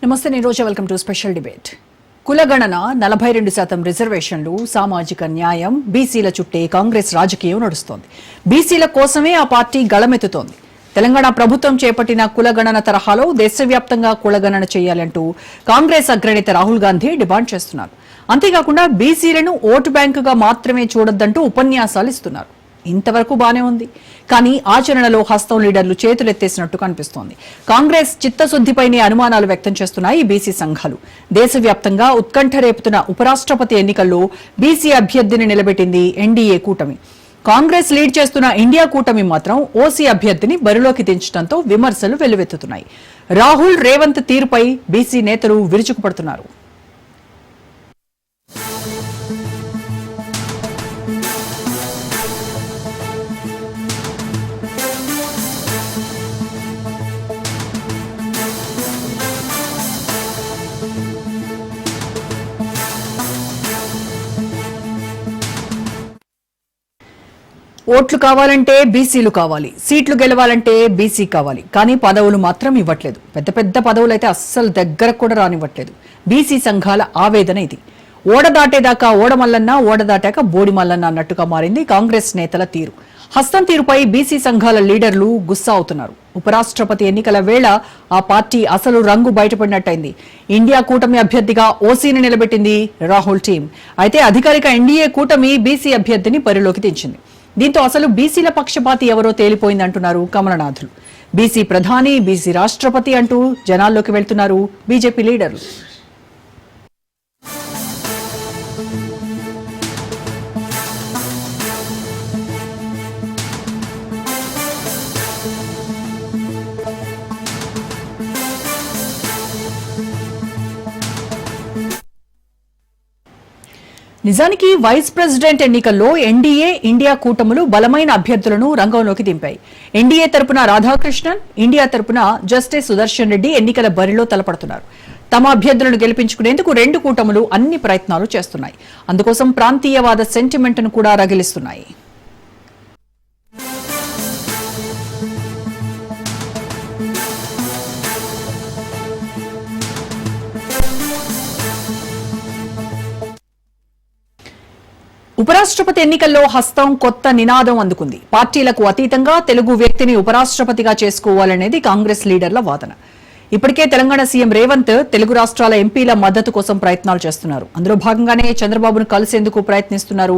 నమస్తే నేను రోజా welcome to special debate. కులగణన 42% రిజర్వేషన్లు సామాజిక న్యాయం బీసీల చుట్టే కాంగ్రెస్ రాజకీయం నడుస్తోంది. బీసీల కోసమే ఆ పార్టీ గళమెత్తుతోంది. తెలంగాణ ప్రభుత్వం చేపట్టిన కులగణన తరహాలో దేశవ్యాప్తంగా కులగణన చేయాలంటూ కాంగ్రెస్ అగ్రనేత రాహుల్ గాంధీ డిమాండ్ చేస్తున్నారు. అంతేకాకుండా బీసీలను ఓటు బ్యాంకుగా మాత్రమే చూడొద్దంటూ ఉపన్యాసాలు ఇస్తున్నారు. ఇంతవరకు బానే ఉంది, కానీ ఆచరణలో హస్తం లీడర్లు చేతులెత్తేసినట్టు కనిపిస్తోంది. కాంగ్రెస్ చిత్తశుద్దిపైనే అనుమానాలు వ్యక్తం చేస్తున్నాయి బీసీ సంఘాలు. దేశవ్యాప్తంగా ఉత్కంఠ రేపుతున్న ఉపరాష్ట్రపతి ఎన్నికల్లో బీసీ అభ్యర్థిని నిలబెట్టింది ఎన్డీఏ కూటమి. కాంగ్రెస్ లీడ్ చేస్తున్న ఇండియా కూటమి మాత్రం ఓసీ అభ్యర్థిని బరిలోకి దించడంతో విమర్శలు వెల్లువెత్తుతున్నాయి. రాహుల్ రేవంత్ తీరుపై బీసీ నేతలు విరుచుకుపడుతున్నారు. ఓట్లు కావాలంటే బీసీలు కావాలి, సీట్లు గెలవాలంటే బీసీ కావాలి, కానీ పదవులు మాత్రం ఇవ్వట్లేదు. పెద్ద పెద్ద పదవులు అయితే అస్సలు దగ్గరకు కూడా రానివ్వట్లేదు. బీసీ సంఘాల ఆవేదన ఇది. ఓడ దాటేదాకా ఓడమల్లన్న, ఓడ దాటాక బోడిమల్లన్న అన్నట్టుగా మారింది కాంగ్రెస్ నేతల తీరు. హస్తం తీరుపై బీసీ సంఘాల లీడర్లు గుస్సా అవుతున్నారు. ఉపరాష్ట్రపతి ఎన్నికల వేళ ఆ పార్టీ అసలు రంగు బయటపడినట్టయింది. ఇండియా కూటమి అభ్యర్థిగా ఓసీని నిలబెట్టింది రాహుల్ టీం. అయితే అధికారిక ఎన్డీఏ కూటమి బీసీ అభ్యర్థిని బరిలోకి దించింది. దీంతో అసలు బీసీల పక్షపాతి ఎవరో తేలిపోయిందంటున్నారు కమలనాథులు. బీసీ ప్రధాని, బీసీ రాష్ట్రపతి అంటూ జనాల్లోకి వెళ్తున్నారు బీజేపీ లీడర్లు. నిజానికి వైస్ ప్రెసిడెంట్ ఎన్నికల్లో ఎన్డీఏ, ఇండియా కూటములు బలమైన అభ్యర్థులను రంగంలోకి దింపాయి. ఎన్డీఏ తరపున రాధాకృష్ణన్, ఇండియా తరపున జస్టిస్ సుదర్శన్ రెడ్డి ఎన్నికల బరిలో తలపడుతున్నారు. తమ అభ్యర్థులను గెలిపించుకునేందుకు రెండు కూటములు అన్ని ప్రయత్నాలు చేస్తున్నాయి. అందుకోసం ప్రాంతీయవాద సెంటిమెంట్ను కూడా రగిలిస్తున్నాయి. ఉపరాష్ట్రపతి ఎన్నికల్లో హస్తం కొత్త నినాదం అందుకుంది. పార్టీలకు అతీతంగా తెలుగు వ్యక్తిని ఉపరాష్ట్రపతిగా చేసుకోవాలనేది కాంగ్రెస్ లీడర్ల వాదన. ఇప్పటికే తెలంగాణ సీఎం రేవంత్ తెలుగు రాష్ట్రాల ఎంపీల మద్దతు కోసం ప్రయత్నాలు చేస్తున్నారు. అందులో భాగంగానే చంద్రబాబును కలిసేందుకు ప్రయత్నిస్తున్నారు.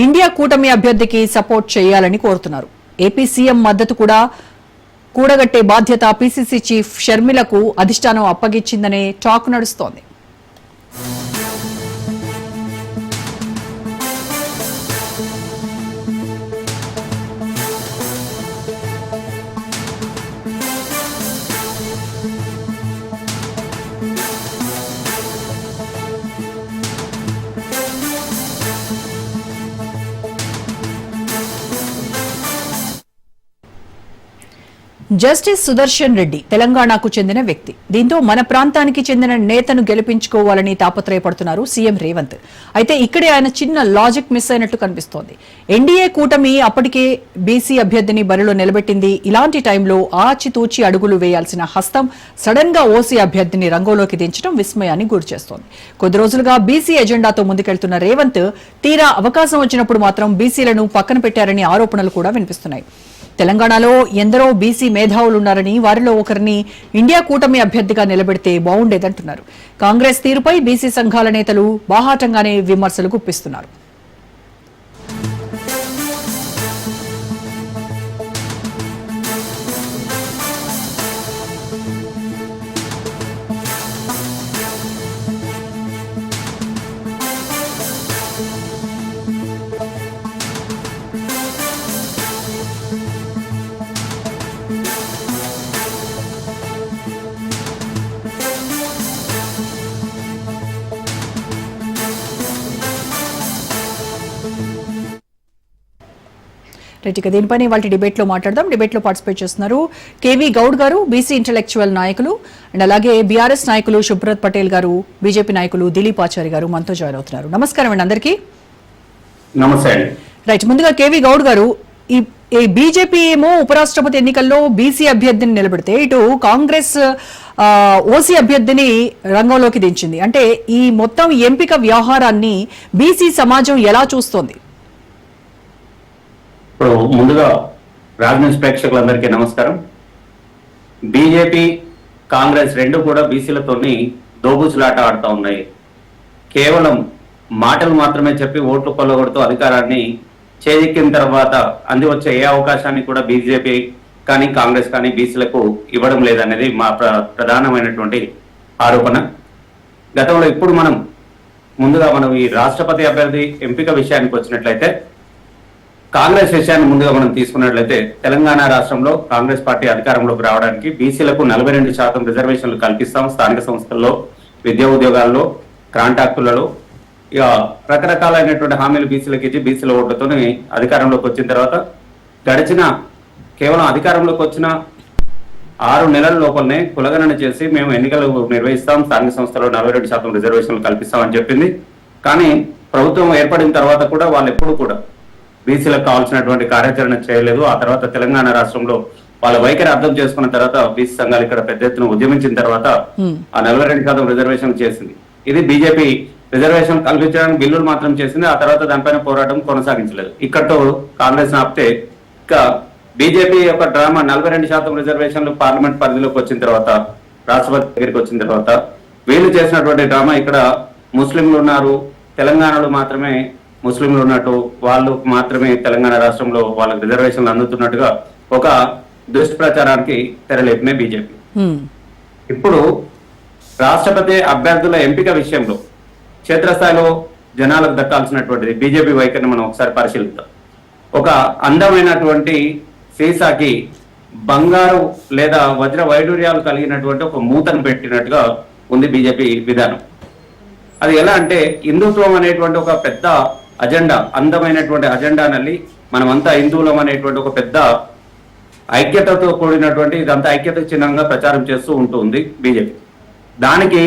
ఇండియా కూటమి అభ్యర్థికి సపోర్ట్ చేయాలని కోరుతున్నారు. ఏపీ సీఎం మద్దతు కూడా కూడగట్టే బాధ్యత పీసీసీ చీఫ్ షర్మిలకు అధిష్టానం అప్పగించిందనే టాక్ నడుస్తోంది. జస్టిస్ సుదర్శన్ రెడ్డి తెలంగాణకు చెందిన వ్యక్తి. దీంతో మన ప్రాంతానికి చెందిన నేతను గెలిపించుకోవాలని తాపత్రయపడుతున్నారు సీఎం రేవంత్. అయితే ఇక్కడే ఆయన చిన్న లాజిక్ మిస్ అయినట్లు కనిపిస్తోంది. ఎన్డీఏ కూటమి అప్పటికే బీసీ అభ్యర్థిని బరిలో నిలబెట్టింది. ఇలాంటి టైంలో ఆచితూచి అడుగులు వేయాల్సిన హస్తం సడన్ గా ఓసీ అభ్యర్థిని రంగంలోకి దించడం విస్మయాన్ని గురిచేస్తోంది. కొద్ది రోజులుగా బీసీ ఎజెండాతో ముందుకెళ్తున్న రేవంత్ తీరా అవకాశం వచ్చినప్పుడు మాత్రం బీసీలను పక్కన పెట్టారని ఆరోపణలు కూడా వినిపిస్తున్నాయి. తెలంగాణలో ఎందరో బీసీ మేధావులున్నారని, వారిలో ఒకరిని ఇండియా కూటమి అభ్యర్థిగా నిలబెడితే బాగుండేదంటున్నారు. కాంగ్రెస్ తీరుపై బీసీ సంఘాల నేతలు బాహాటంగానే విమర్శలు గుప్పిస్తున్నారు. రైట్, దీనిపైన ఇవాళ డిబేట్ లో మాట్లాడదాం. డిబేట్ లో పార్టిసిపేట్ చేస్తున్నారు కేవీ గౌడ్ గారు, బీసీ ఇంటెలెక్చువల్ నాయకులు, అండ్ అలాగే బీఆర్ఎస్ నాయకులు శుభ్రత్ పటేల్ గారు, బీజేపీ నాయకులు దిలీప్ ఆచారి గారు మనతో జాయిన్ అవుతున్నారు. నమస్కారం అండి అందరికీ. నమస్తే. రైట్, ముందుగా కేవీ గౌడ్ గారు, ఈ ఈ బీజేపీ ఏమో ఉపరాష్ట్రపతి ఎన్నికల్లో బీసీ అభ్యర్థిని నిలబెడితే ఇటు కాంగ్రెస్ ఓసీ అభ్యర్థిని రంగంలోకి దించింది. అంటే ఈ మొత్తం ఎంపిక వ్యవహారాన్ని బీసీ సమాజం ఎలా చూస్తోంది? ఇప్పుడు ముందుగా రాజనీతి ప్రేక్షకులందరికీ నమస్కారం. బీజేపీ కాంగ్రెస్ రెండు కూడా బీసీలతోని దోబూచులాట ఆడుతూ ఉన్నాయి. కేవలం మాటలు మాత్రమే చెప్పి ఓట్లు కొల్లగొడుతూ అధికారాన్ని చేజిక్కిన తర్వాత అంది వచ్చే ఏ అవకాశాన్ని కూడా బీజేపీ కానీ కాంగ్రెస్ కానీ బీసీలకు ఇవ్వడం లేదనేది మా ప్రధానమైనటువంటి ఆరోపణ. గతంలో ఇప్పుడు ముందుగా ఈ రాష్ట్రపతి అభ్యర్థి ఎంపిక విషయానికి వచ్చినట్లయితే కాంగ్రెస్ విషయాన్ని ముందుగా మనం తీసుకున్నట్లయితే తెలంగాణ రాష్ట్రంలో కాంగ్రెస్ పార్టీ అధికారంలోకి రావడానికి బీసీలకు 42% రిజర్వేషన్లు కల్పిస్తాం. స్థానిక సంస్థల్లో, విద్యా ఉద్యోగాల్లో, కాంట్రాక్టులలో ఇక రకరకాలైనటువంటి హామీలు బీసీలకు ఇచ్చి బీసీల ఓట్లతో అధికారంలోకి వచ్చిన తర్వాత గడిచిన కేవలం అధికారంలోకి వచ్చిన 6 నెలల లోపలనే కులగణన చేసి మేము ఎన్నికలు నిర్వహిస్తాం, స్థానిక సంస్థలో 42% రిజర్వేషన్లు కల్పిస్తామని చెప్పింది. కానీ ప్రభుత్వం ఏర్పడిన తర్వాత కూడా వాళ్ళు ఎప్పుడు కూడా బీసీలకు కావాల్సినటువంటి కార్యాచరణ చేయలేదు. ఆ తర్వాత తెలంగాణ రాష్ట్రంలో వాళ్ళ వైఖరి అర్థం చేసుకున్న తర్వాత బీసీ సంఘాలు ఇక్కడ పెద్ద ఎత్తున ఉద్యమించిన తర్వాత ఆ 42% రిజర్వేషన్ చేసింది. ఇది బీజేపీ రిజర్వేషన్ కల్పించడానికి బిల్లులు మాత్రం చేసింది. ఆ తర్వాత దానిపైన పోరాటం కొనసాగించలేదు. ఇక్కడతో కాంగ్రెస్ ఆపితే ఇక బీజేపీ యొక్క డ్రామా 42% రిజర్వేషన్లు పార్లమెంట్ పరిధిలోకి వచ్చిన తర్వాత, రాష్ట్రపతి దగ్గరికి వచ్చిన తర్వాత వీళ్ళు చేసినటువంటి డ్రామా ఇక్కడ ముస్లింలు ఉన్నారు, తెలంగాణలో మాత్రమే ముస్లింలు ఉన్నట్టు, వాళ్ళు మాత్రమే తెలంగాణ రాష్ట్రంలో వాళ్ళకి రిజర్వేషన్లు అందుతున్నట్టుగా ఒక దుష్ప్రచారానికి తెరలేపిన బీజేపీ. ఇప్పుడు రాష్ట్రపతి అభ్యర్థుల ఎంపిక విషయంలో క్షేత్రస్థాయిలో జనాలకు దక్కాల్సినటువంటిది బీజేపీ వైఖరిని మనం ఒకసారి పరిశీలిద్దాం. ఒక అందమైనటువంటి సీసాకి బంగారు లేదా వజ్ర వైడూర్యాలు కలిగినటువంటి ఒక మూతను పెట్టినట్టుగా ఉంది బీజేపీ విధానం. అది ఎలా అంటే హిందుత్వం అనేటువంటి ఒక పెద్ద అజెండా, అందమైనటువంటి అజెండా నల్లి మనమంతా హిందువులం అనేటువంటి ఒక పెద్ద ఐక్యతతో కూడినటువంటి ఇదంతా ఐక్యత చిహ్నంగా ప్రచారం చేస్తూ ఉంటుంది బీజేపీ. దానికి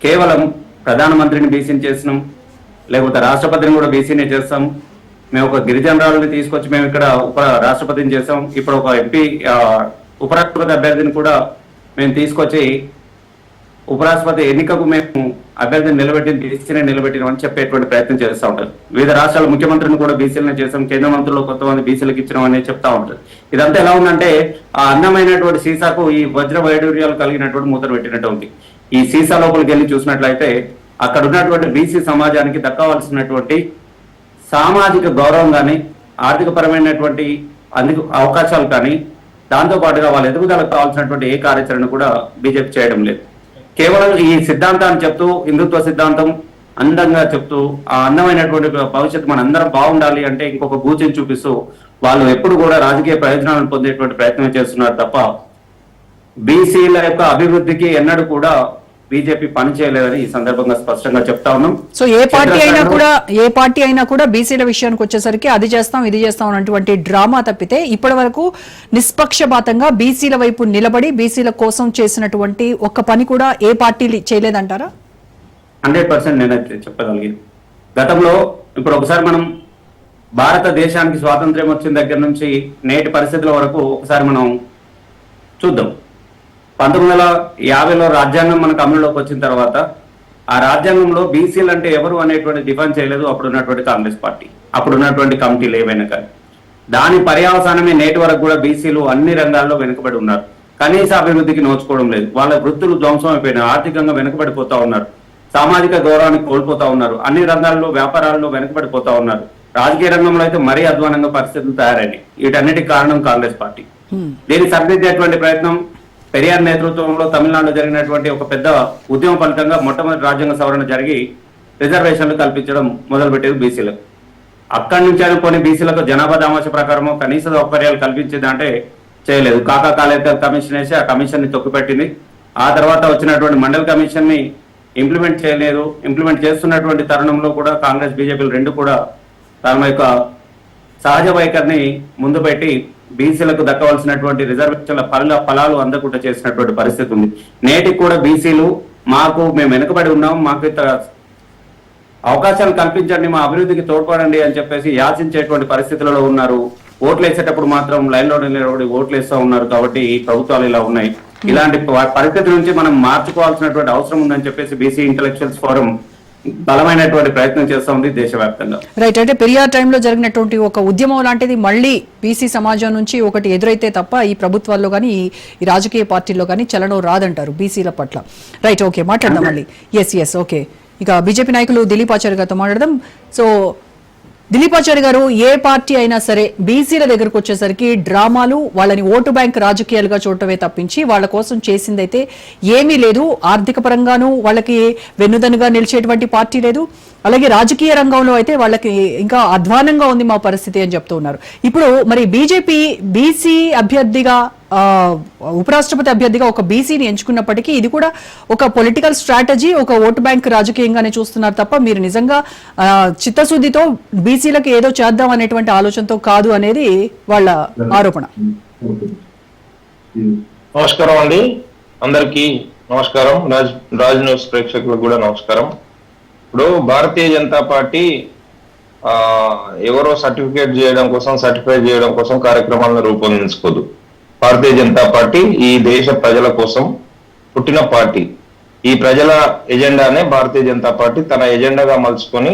కేవలం ప్రధానమంత్రిని బీసీని చేసినాం, లేకపోతే రాష్ట్రపతిని కూడా బీసీనే చేస్తాం, మేము ఒక గిరిజనరాలని తీసుకొచ్చి మేము ఇక్కడ రాష్ట్రపతిని చేసాం, ఇప్పుడు ఒక ఎంపీ ఉపరాష్ట్రపతి అభ్యర్థిని కూడా మేము తీసుకొచ్చి ఉపరాష్ట్రపతి ఎన్నికకు మేము అభ్యర్థిని బీసీనే నిలబెట్టినామని చెప్పేటువంటి ప్రయత్నం చేస్తూ ఉంటారు. వివిధ రాష్ట్రాల ముఖ్యమంత్రిని కూడా బీసీలనే చేసాం, కేంద్ర మంత్రులు కొంతమంది బీసీలకు ఇచ్చినామని చెప్తా ఉంటారు. ఇదంతా ఎలా ఉందంటే ఆ అందమైనటువంటి సీసాకు ఈ వజ్ర వైడూర్యాలు కలిగినటువంటి మూతలు పెట్టినట్టు ఉంది. ఈ సీసా లోపలికి వెళ్ళి చూసినట్లయితే అక్కడ ఉన్నటువంటి బీసీ సమాజానికి దక్కవలసినటువంటి సామాజిక గౌరవం కానీ, ఆర్థిక పరమైనటువంటి అవకాశాలు కానీ, దాంతో పాటుగా వాళ్ళ ఎదుగుదలకు కావాల్సినటువంటి ఏ కార్యాచరణ కూడా బీజేపీ చేయడం లేదు. కేవలం ఈ సిద్ధాంతాన్ని చెప్తూ, హిందుత్వ సిద్ధాంతం అందంగా చెప్తూ, ఆ అందమైనటువంటి భవిష్యత్తు మన అందరం బాగుండాలి అంటే ఇంకొక గూచిని చూపిస్తూ వాళ్ళు ఎప్పుడు కూడా రాజకీయ ప్రయోజనాలను పొందేటువంటి ప్రయత్నం చేస్తున్నారు తప్ప బీసీల యొక్క అభివృద్ధికి ఎన్నడూ కూడా బీజేపీ పని చేయలేదని ఈ సందర్భంగా స్పష్టంగా చెప్తా ఉన్నాం. సో ఏ పార్టీ అయినా కూడా బీసీల విషయానికి వచ్చేసరికి అది చేస్తాం ఇది చేస్తాం అన్నటువంటి డ్రామా తప్పితే ఇప్పటి వరకు నిష్పక్షపాతంగా బీసీల వైపు నిలబడి బీసీల కోసం చేసినటువంటి ఒక్క పని కూడా ఏ పార్టీ చేయలేదంటారా? 100% నేనైతే చెప్పగలిగింది. గతంలో ఇప్పుడు ఒకసారి మనం భారతదేశానికి స్వాతంత్ర్యం వచ్చిన దగ్గర నుంచి నేటి పరిస్థితుల వరకు ఒకసారి మనం చూద్దాం. 1950లో రాజ్యాంగం మనకు అమలులోకి వచ్చిన తర్వాత ఆ రాజ్యాంగంలో బీసీలు అంటే ఎవరు అనేటువంటి డిఫైన్ చేయలేదు అప్పుడు ఉన్నటువంటి కాంగ్రెస్ పార్టీ, అప్పుడు ఉన్నటువంటి కమిటీలు ఏవైనా కానీ. దాని పర్యవసానమే నేటి వరకు కూడా బీసీలు అన్ని రంగాల్లో వెనుకబడి ఉన్నారు. కనీస అభివృద్ధికి నోచుకోవడం లేదు, వాళ్ళ వృత్తులు ధ్వంసం అయిపోయినాయి, ఆర్థికంగా వెనుకబడిపోతా ఉన్నారు, సామాజిక గౌరవాన్ని కోల్పోతా ఉన్నారు, అన్ని రంగాల్లో వ్యాపారాల్లో వెనుకబడిపోతా ఉన్నారు, రాజకీయ రంగంలో అయితే మరీ అధ్వానంగా పరిస్థితులు తయారైనాయి. వీటన్నిటికి కారణం కాంగ్రెస్ పార్టీ. దీన్ని సరిదిద్దేటువంటి ప్రయత్నం పెరియార్ నేతృత్వంలో తమిళనాడులో జరిగినటువంటి ఒక పెద్ద ఉద్యమ ఫలితంగా మొట్టమొదటి రాజ్యాంగ సవరణ జరిగి రిజర్వేషన్లు కల్పించడం మొదలుపెట్టేది బీసీలకు. అక్కడి నుంచి అనుకోని బీసీలకు జనాభా దామాష ప్రకారము కనీస సౌకర్యాలు కల్పించింది అంటే చేయలేదు. కాకా కాలేకర్ కమిషన్ వేసి ఆ కమిషన్ ని తొక్కిపెట్టింది. ఆ తర్వాత వచ్చినటువంటి మండల్ కమిషన్ ని ఇంప్లిమెంట్ చేయలేదు. ఇంప్లిమెంట్ చేస్తున్నటువంటి తరుణంలో కూడా కాంగ్రెస్ బీజేపీలు రెండు కూడా తమ యొక్క సహజ వైఖరిని ముందు పెట్టి బీసీలకు దక్కవలసినటువంటి రిజర్వేషన్ల ఫలాలు అందకుండా చేసినటువంటి పరిస్థితి ఉంది. నేటికి కూడా బీసీలు మేము వెనుకబడి ఉన్నాం, మాకు అవకాశాలు కల్పించండి, మా అభివృద్ధికి తోడ్పడండి అని చెప్పేసి యాచించేటువంటి పరిస్థితులలో ఉన్నారు. ఓట్లు వేసేటప్పుడు మాత్రం లైన్ లో నిలబడి ఓట్లు వేస్తూ ఉన్నారు కాబట్టి ఈ ప్రభుత్వాలు ఇలా ఉన్నాయి. ఇలాంటి పరిస్థితి నుంచి మనం మార్చుకోవాల్సినటువంటి అవసరం ఉందని చెప్పేసి బీసీ ఇంటలెక్చువల్స్ ఫోరం బలమైనటువంటి ప్రయత్నం చేస్తూ ఉంది దేశవ్యాప్తంగా. రైట్. అంటే పెరియార్ టైంలో జరిగినటువంటి ఒక ఉద్యమం లాంటిది మళ్ళీ బీసీ సమాజం నుంచి ఒకటి ఎదురైతే తప్ప ఈ ప్రభుత్వాల్లో కానీ ఈ రాజకీయ పార్టీల్లో కానీ చలనం రాదంటారు బీసీల పట్ల. రైట్, ఓకే, మాట్లాడదాం మళ్ళీ. Yes okay. ఇక బీజేపీ నాయకులు దిలీప్ ఆచార్య గారితో మాట్లాడదాం. సో దిలీప్ ఆచార్య గారు, ఏ పార్టీ అయినా సరే బీసీల దగ్గరకు వచ్చేసరికి డ్రామాలు, వాళ్ళని ఓటు బ్యాంక్ రాజకీయాలుగా చూడటమే తప్పించి వాళ్ళ కోసం చేసిందైతే ఏమీ లేదు. ఆర్థిక పరంగానూ వాళ్ళకి వెన్నుదన్నుగా నిలిచేటువంటి పార్టీ లేదు. అలాగే రాజకీయ రంగంలో అయితే వాళ్ళకి ఇంకా అధ్వానంగా ఉంది మా పరిస్థితి అని చెప్తూ ఉన్నారు. ఇప్పుడు మరి బీజేపీ బీసీ అభ్యర్థిగా, ఉపరాష్ట్రపతి అభ్యర్థిగా ఒక బీసీని ఎంచుకున్నప్పటికీ ఇది కూడా ఒక పొలిటికల్ స్ట్రాటజీ, ఒక ఓటు బ్యాంక్ రాజకీయంగానే చూస్తున్నారు తప్ప మీరు నిజంగా చిత్తశుద్ధితో బీసీలకు ఏదో చేద్దాం అనేటువంటి ఆలోచనతో కాదు అనేది వాళ్ళ ఆరోపణ. నమస్కారం అండి, అందరికీ నమస్కారం. రాజ్ న్యూస్ ప్రేక్షకులకు కూడా నమస్కారం. ఇప్పుడు భారతీయ జనతా పార్టీ ఎవరో సర్టిఫికేట్ చేయడం కోసం, సర్టిఫై చేయడం కోసం కార్యక్రమాలను రూపొందించుకోదు. భారతీయ జనతా పార్టీ ఈ దేశ ప్రజల కోసం పుట్టిన పార్టీ. ఈ ప్రజల ఎజెండానే భారతీయ జనతా పార్టీ తన ఎజెండాగా మలుచుకొని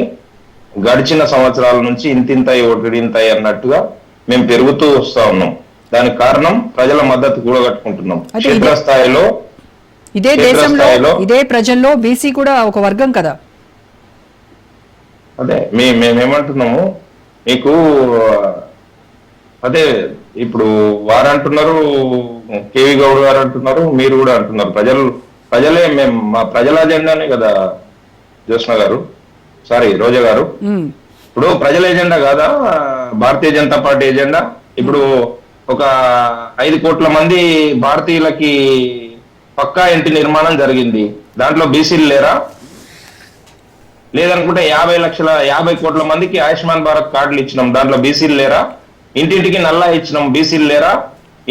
గడిచిన సంవత్సరాల నుంచి ఇంతింతాయి ఒకటింతాయి అన్నట్టుగా మేము పెరుగుతూ వస్తా ఉన్నాం. దానికి కారణం ప్రజల మద్దతు కూడగట్టుకుంటున్నాం. క్షేత్రస్థాయిలో ఇదే దేశంలో, ఇదే ప్రజల్లో బీసీ కూడా ఒక వర్గం కదా. అదే మేమేమంటున్నాము మీకు, అదే ఇప్పుడు వారు అంటున్నారు, కేవీ గౌడ్ గారు అంటున్నారు, మీరు కూడా అంటున్నారు. ప్రజలే మేము మా ప్రజల అజెండానే కదా జ్యోత్స్న గారు, రోజా గారు. ఇప్పుడు ప్రజల ఎజెండా కాదా భారతీయ జనతా పార్టీ ఎజెండా? ఇప్పుడు ఒక 5 కోట్ల మంది భారతీయులకి పక్కా ఇంటి నిర్మాణం జరిగింది, దాంట్లో బీసీలు లేరా? లేదనుకుంటే 50 కోట్ల మందికి ఆయుష్మాన్ భారత్ కార్డులు ఇచ్చినాం, దాంట్లో బీసీలు లేరా? ఇంటింటికి నల్లా ఇచ్చినాం, బీసీలు లేరా?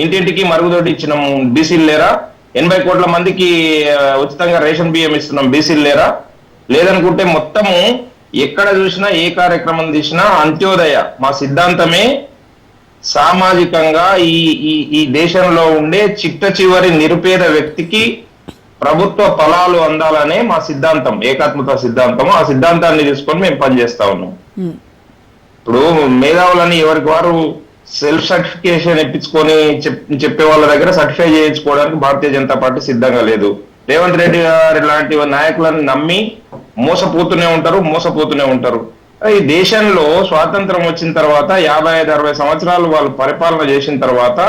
ఇంటింటికి మరుగుదొడ్డి ఇచ్చినాం, బీసీలు లేరా? 80 కోట్ల మందికి ఉచితంగా రేషన్ బియ్యం ఇస్తున్నాం, బీసీలు లేరా? లేదనుకుంటే మొత్తము ఎక్కడ చూసినా, ఏ కార్యక్రమం తీసినా అంత్యోదయ మా సిద్ధాంతమే సామాజికంగా ఈ దేశంలో ఉండే చిట్ట చివరి నిరుపేద వ్యక్తికి ప్రభుత్వ ఫలాలు అందాలనే మా సిద్ధాంతం, ఏకాత్మత సిద్ధాంతము. ఆ సిద్ధాంతాన్ని తీసుకొని మేము పనిచేస్తా ఉన్నాం. ఇప్పుడు మేధావులని ఎవరికి వారు సెల్ఫ్ సర్టిఫికేషన్ ఇప్పించుకొని చెప్పే వాళ్ళ దగ్గర సర్టిఫై చేయించుకోవడానికి భారతీయ జనతా పార్టీ సిద్ధంగా లేదు. రేవంత్ రెడ్డి గారి లాంటి నాయకులను నమ్మి మోసపోతూనే ఉంటారు. ఈ దేశంలో స్వాతంత్రం వచ్చిన తర్వాత 55-60 సంవత్సరాలు వాళ్ళు పరిపాలన చేసిన తర్వాత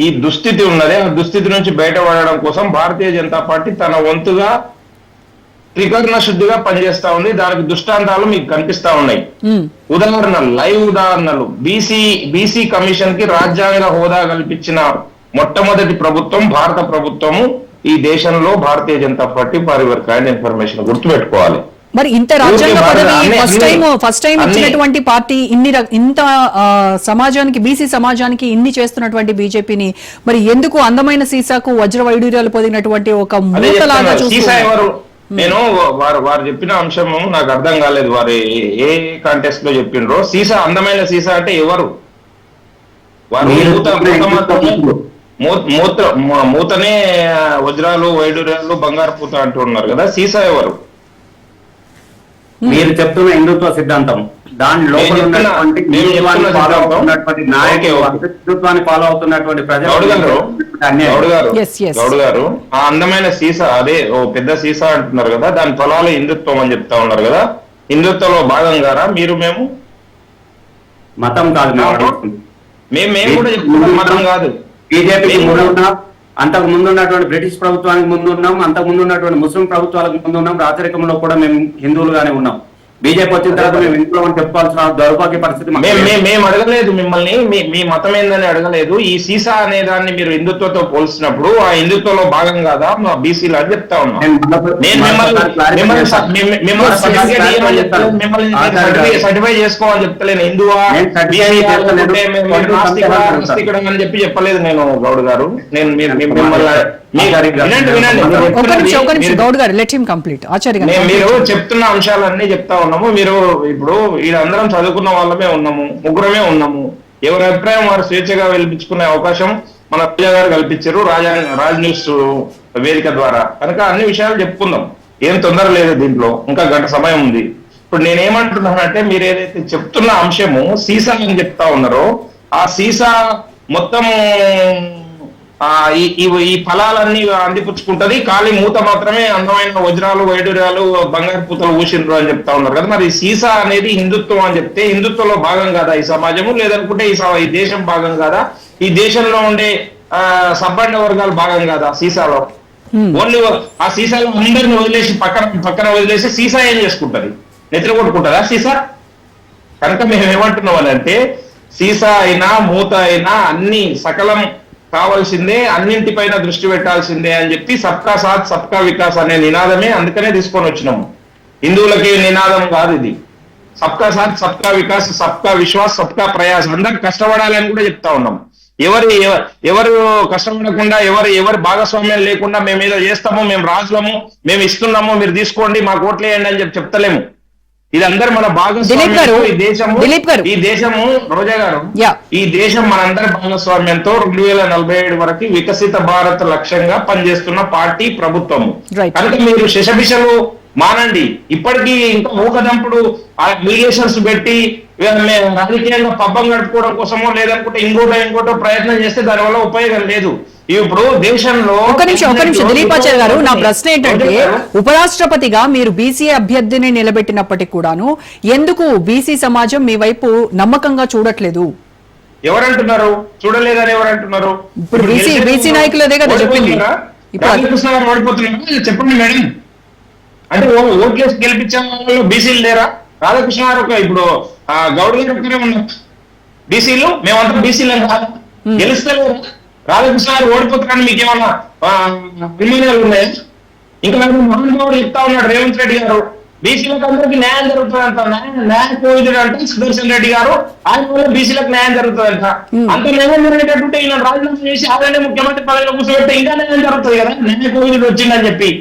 ఈ దుస్థితి ఉన్నదే, ఆ దుస్థితి నుంచి బయటపడడం కోసం భారతీయ జనతా పార్టీ తన వంతుగా త్రికరణ శుద్ధిగా పనిచేస్తా ఉంది. దానికి దృష్టాంతాలు మీకు కనిపిస్తా ఉన్నాయి. లైవ్ ఉదాహరణలు. బీసీ కమిషన్ కి రాజ్యాంగ హోదా కల్పించిన మొట్టమొదటి ప్రభుత్వం భారత ప్రభుత్వము ఈ దేశంలో Bharatiya Janata party. For your kind information గుర్తుపెట్టుకోవాలి. మరి ఇంత రాజ్యాంగ పదవి ఫస్ట్ టైం ఇచ్చినటువంటి పార్టీ, ఇంత సమాజానికి, బీసీ సమాజానికి ఇన్ని చేస్తున్నటువంటి బీజేపీని మరి ఎందుకు అందమైన సీసాకు వజ్ర వైడూర్యాలు పొందినటువంటి ఒక మూతలాగా చూస్తున్నారు? నేను వారు చెప్పిన అంశము నాకు అర్థం కాలేదు. వారు ఏ కాంటెక్స్ట్ లో చెప్పిండ్రో. అందమైన సీసా అంటే ఎవరు? వారు మూతనే వజ్రాలు, వైడూర్యాలు, బంగారు పూత అంటున్నారు కదా. సీసా ఎవరు? మీరు చెప్తున్న హిందుత్వ సిద్ధాంతం, దాని లోపల ఉన్నటువంటి హిందుత్వాన్ని ఫాలో అవుతున్నటువంటి గౌడ్ గారు ఆ అందమైన సీసా, అదే ఓ పెద్ద సీసా అంటున్నారు కదా, దాని ఫలాలు హిందుత్వం అని చెప్తా ఉన్నారు కదా. హిందుత్వంలో భాగం గారా మీరు? మేము మతం కాదు, మేము కూడా చెప్తున్నాం మతం కాదు. బీజేపీ అంతకు ముందు ఉన్నటువంటి బ్రిటిష్ ప్రభుత్వానికి ముందు ఉన్నాం, అంతకు ముందు ఉన్నటువంటి ముస్లిం ప్రభుత్వాలకు ముందు ఉన్నాం. రాచరికంలో కూడా మేము హిందువులుగానే ఉన్నాం. బీజేపీ వచ్చిన తర్వాత మేము ఇంట్లో చెప్పుకోవాల్సిన దౌర్భాగ్య పరిస్థితి. మేము అడగలేదు మిమ్మల్ని, మీ మతం ఏందని అడగలేదు. ఈ సీసా అనే దాన్ని మీరు హిందుత్వంతో పోల్చినప్పుడు ఆ హిందుత్వంలో భాగం కాదా మా బీసీలు అని చెప్తా ఉన్నా. సర్టిఫై చేసుకోవాలని చెప్తలేను. హిందువా అని చెప్పి చెప్పలేదు నేను గౌడ్ గారు. నేను మీరు చెప్తున్న అంశాలన్నీ చెప్తా ఉన్నాము. మీరు ఇప్పుడు వీళ్ళందరం చదువుకున్న వాళ్ళమే ఉన్నాము, ముగ్గురమే ఉన్నాము. ఎవరి అభిప్రాయం వారు స్వేచ్ఛగా వెలిపించుకునే అవకాశం మన పూజ గారు కల్పించారు రాజ్ న్యూస్ వేదిక ద్వారా. కనుక అన్ని విషయాలు చెప్పుకుందాం, ఏం తొందర లేదు దీంట్లో, ఇంకా గంట సమయం ఉంది. ఇప్పుడు నేనేమంటున్నానంటే మీరు ఏదైతే చెప్తున్న అంశము సీసా అని చెప్తా ఉన్నారో ఆ సీసా మొత్తం ఈ ఫలాలన్నీ అందిపుచ్చుకుంటది, ఖాళీ మూత మాత్రమే అందమైన వజ్రాలు వైడూర్యాలు బంగారు పూతలు ఊసిండ్రు అని చెప్తా ఉన్నారు కదా. మరి సీసా అనేది హిందుత్వం అని చెప్తే హిందుత్వంలో భాగం కాదా ఈ సమాజము? లేదనుకుంటే ఈ దేశం భాగం కాదా? ఈ దేశంలో ఉండే సబ్బండ వర్గాలు భాగం కాదా సీసాలో? ఓన్లీ ఆ సీసాలో అందరిని వదిలేసి పక్కన వదిలేసి సీసా ఏం చేసుకుంటది? నెత్తిన కొట్టుకుంటుందా సీసా? కనుక మేము ఏమంటున్నాం అంటే సీసా అయినా మూత అయినా అన్ని సకలం కావాల్సిందే, అన్నింటిపైన దృష్టి పెట్టాల్సిందే అని చెప్పి సబ్కా సాత్ సబ్కా వికాస్ అనే నినాదమే అందుకనే తీసుకొని వచ్చినాము. హిందువులకి నినాదం కాదు ఇది. సబ్కా సాత్ సబ్కా వికాస్ సబ్కా విశ్వాస్ సబ్కా ప్రయాస్, అందరు కష్టపడాలని కూడా చెప్తా ఉన్నాం. ఎవరు కష్టపడకుండా ఎవరి భాగస్వామ్యం లేకుండా మేము ఏదో చేస్తాము, మేము రాజులము, మేము ఇస్తున్నాము, మీరు తీసుకోండి మాకు ఓట్లు వేయండి అని చెప్తలేము. ఇది అందరు మన భాగస్వామ్యంతో ఈ దేశము రోజా గారు ఈ దేశం మనందరి భాగస్వామ్యంతో 2047 వరకు వికసిత భారత్ లక్ష్యంగా పనిచేస్తున్న పార్టీ ప్రభుత్వము. కనుక మీరు శశభిషలు మానండి. ఇప్పటికీ ఇంకా ఊకదంపుడు మీడియేషన్స్ పెట్టి రాజకీయంగా పబ్బం గడుపుకోవడం కోసమో లేదనుకుంటే ఇంకోటో ప్రయత్నం చేస్తే దానివల్ల ఉపయోగం లేదు. ఇప్పుడు దేశంలో ఒక నిమిషం దిలీపాచార్య గారు, నా ప్రశ్న ఏంటంటే ఉపరాష్ట్రపతిగా మీరు బీసీ అభ్యర్థిని నిలబెట్టినప్పటికీ కూడాను ఎందుకు బీసీ సమాజం మీ వైపు నమ్మకంగా చూడట్లేదు? ఎవరంటున్నారు చూడలేదని? ఎవరంటున్నారు? ఇప్పుడు బీసీ నాయకులు అదే కదా చెప్పింది. కృష్ణ గారు ఓడిపోతున్నారు చెప్పండి మేడం. అంటే ఓట్లేసి గెలిపించే వాళ్ళు బీసీలు లేరా? రాధాకృష్ణ గారు ఇప్పుడు గౌడ్ గారు ఒక్కరే ఉన్నారు బీసీలు, మేమంతా బీసీలు కాదు, గెలుస్తలేరు. రాధాకృష్ణ గారు ఓడిపోతున్నారని మీకు ఏమన్నా అభిమానాలు ఉన్నాయా? ఇంకా మహానుభావుడు చెప్తా ఉన్నాడు రేవంత్ రెడ్డి గారు, బీసీలకు అందరికీ న్యాయం జరుగుతుందంట. న్యాయ కోవిదుడు అంటే సుదర్శన్ రెడ్డి గారు, ఆయన వల్ల బీసీలకు న్యాయం జరుగుతుందంట. అంత న్యాయం జరిగేటట్టుంటే ఈయన రాజీనామా చేసి ఆయన ముఖ్యమంత్రి పదవిలో కూర్చోబెడితే ఇంకా న్యాయం జరుగుతుంది కదా. న్యాయ కోవిదుడు వచ్చిందని చెప్పి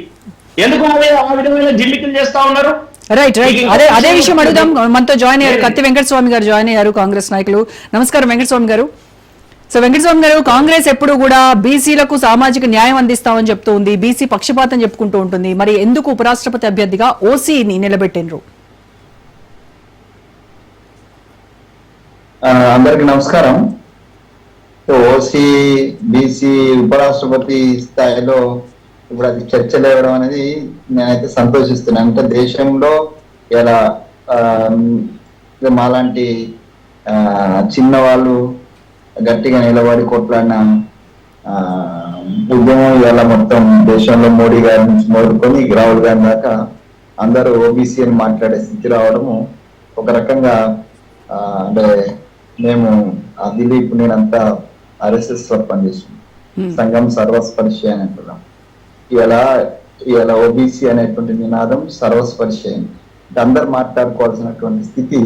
ఎందుకు ఆ విధమైన జిమ్మికలు చేస్తా ఉన్నారు? రైట్. అదే విషయం అడుగుదాం. మనతో జాయిన్ అయ్యారు కత్తి వెంకటస్వామి గారు, జాయిన్ అయ్యారు కాంగ్రెస్ నాయకులు. నమస్కారం వెంకటస్వామి గారు. సో వెంకటస్వామి గారు, కాంగ్రెస్ ఎప్పుడు కూడా బీసీలకు సామాజిక న్యాయం అందిస్తామని చెప్తూ ఉంది, బీసీ పక్షపాతం చెప్పుకుంటూ ఉంటుంది. మరి ఎందుకు ఉపరాష్ట్రపతి అభ్యర్థిగా ఓసీని నిలబెట్టినరు? అందరికి నమస్కారం. ఓసీ బీసీ ఉపరాష్ట్రపతి స్థాయిలో ఇప్పుడు అది చర్చలు ఇవ్వడం అనేది నేనైతే సంతోషిస్తున్నాను. అంటే దేశంలో ఇలా మాలాంటి చిన్న వాళ్ళు గట్టిగా నిలబడి కొట్లాడిన ఉద్యమం ఇవాళ మొత్తం దేశంలో మోడీ గారి నుంచి మొదలుకొని రాహుల్ గారి దాకా అందరూ ఓబీసీ అని మాట్లాడే స్థితి రావడము ఒక రకంగా అంటే మేము దిలీప్ నేనంతా RSS లో పనిచేస్తున్నాం, సంఘం సర్వస్పర్శి అని అంటున్నాం. ఇలా ఓబీసీ అనేటువంటి నినాదం సర్వస్పర్శి అయింది. అందరు మాట్లాడుకోవాల్సినటువంటి స్థితి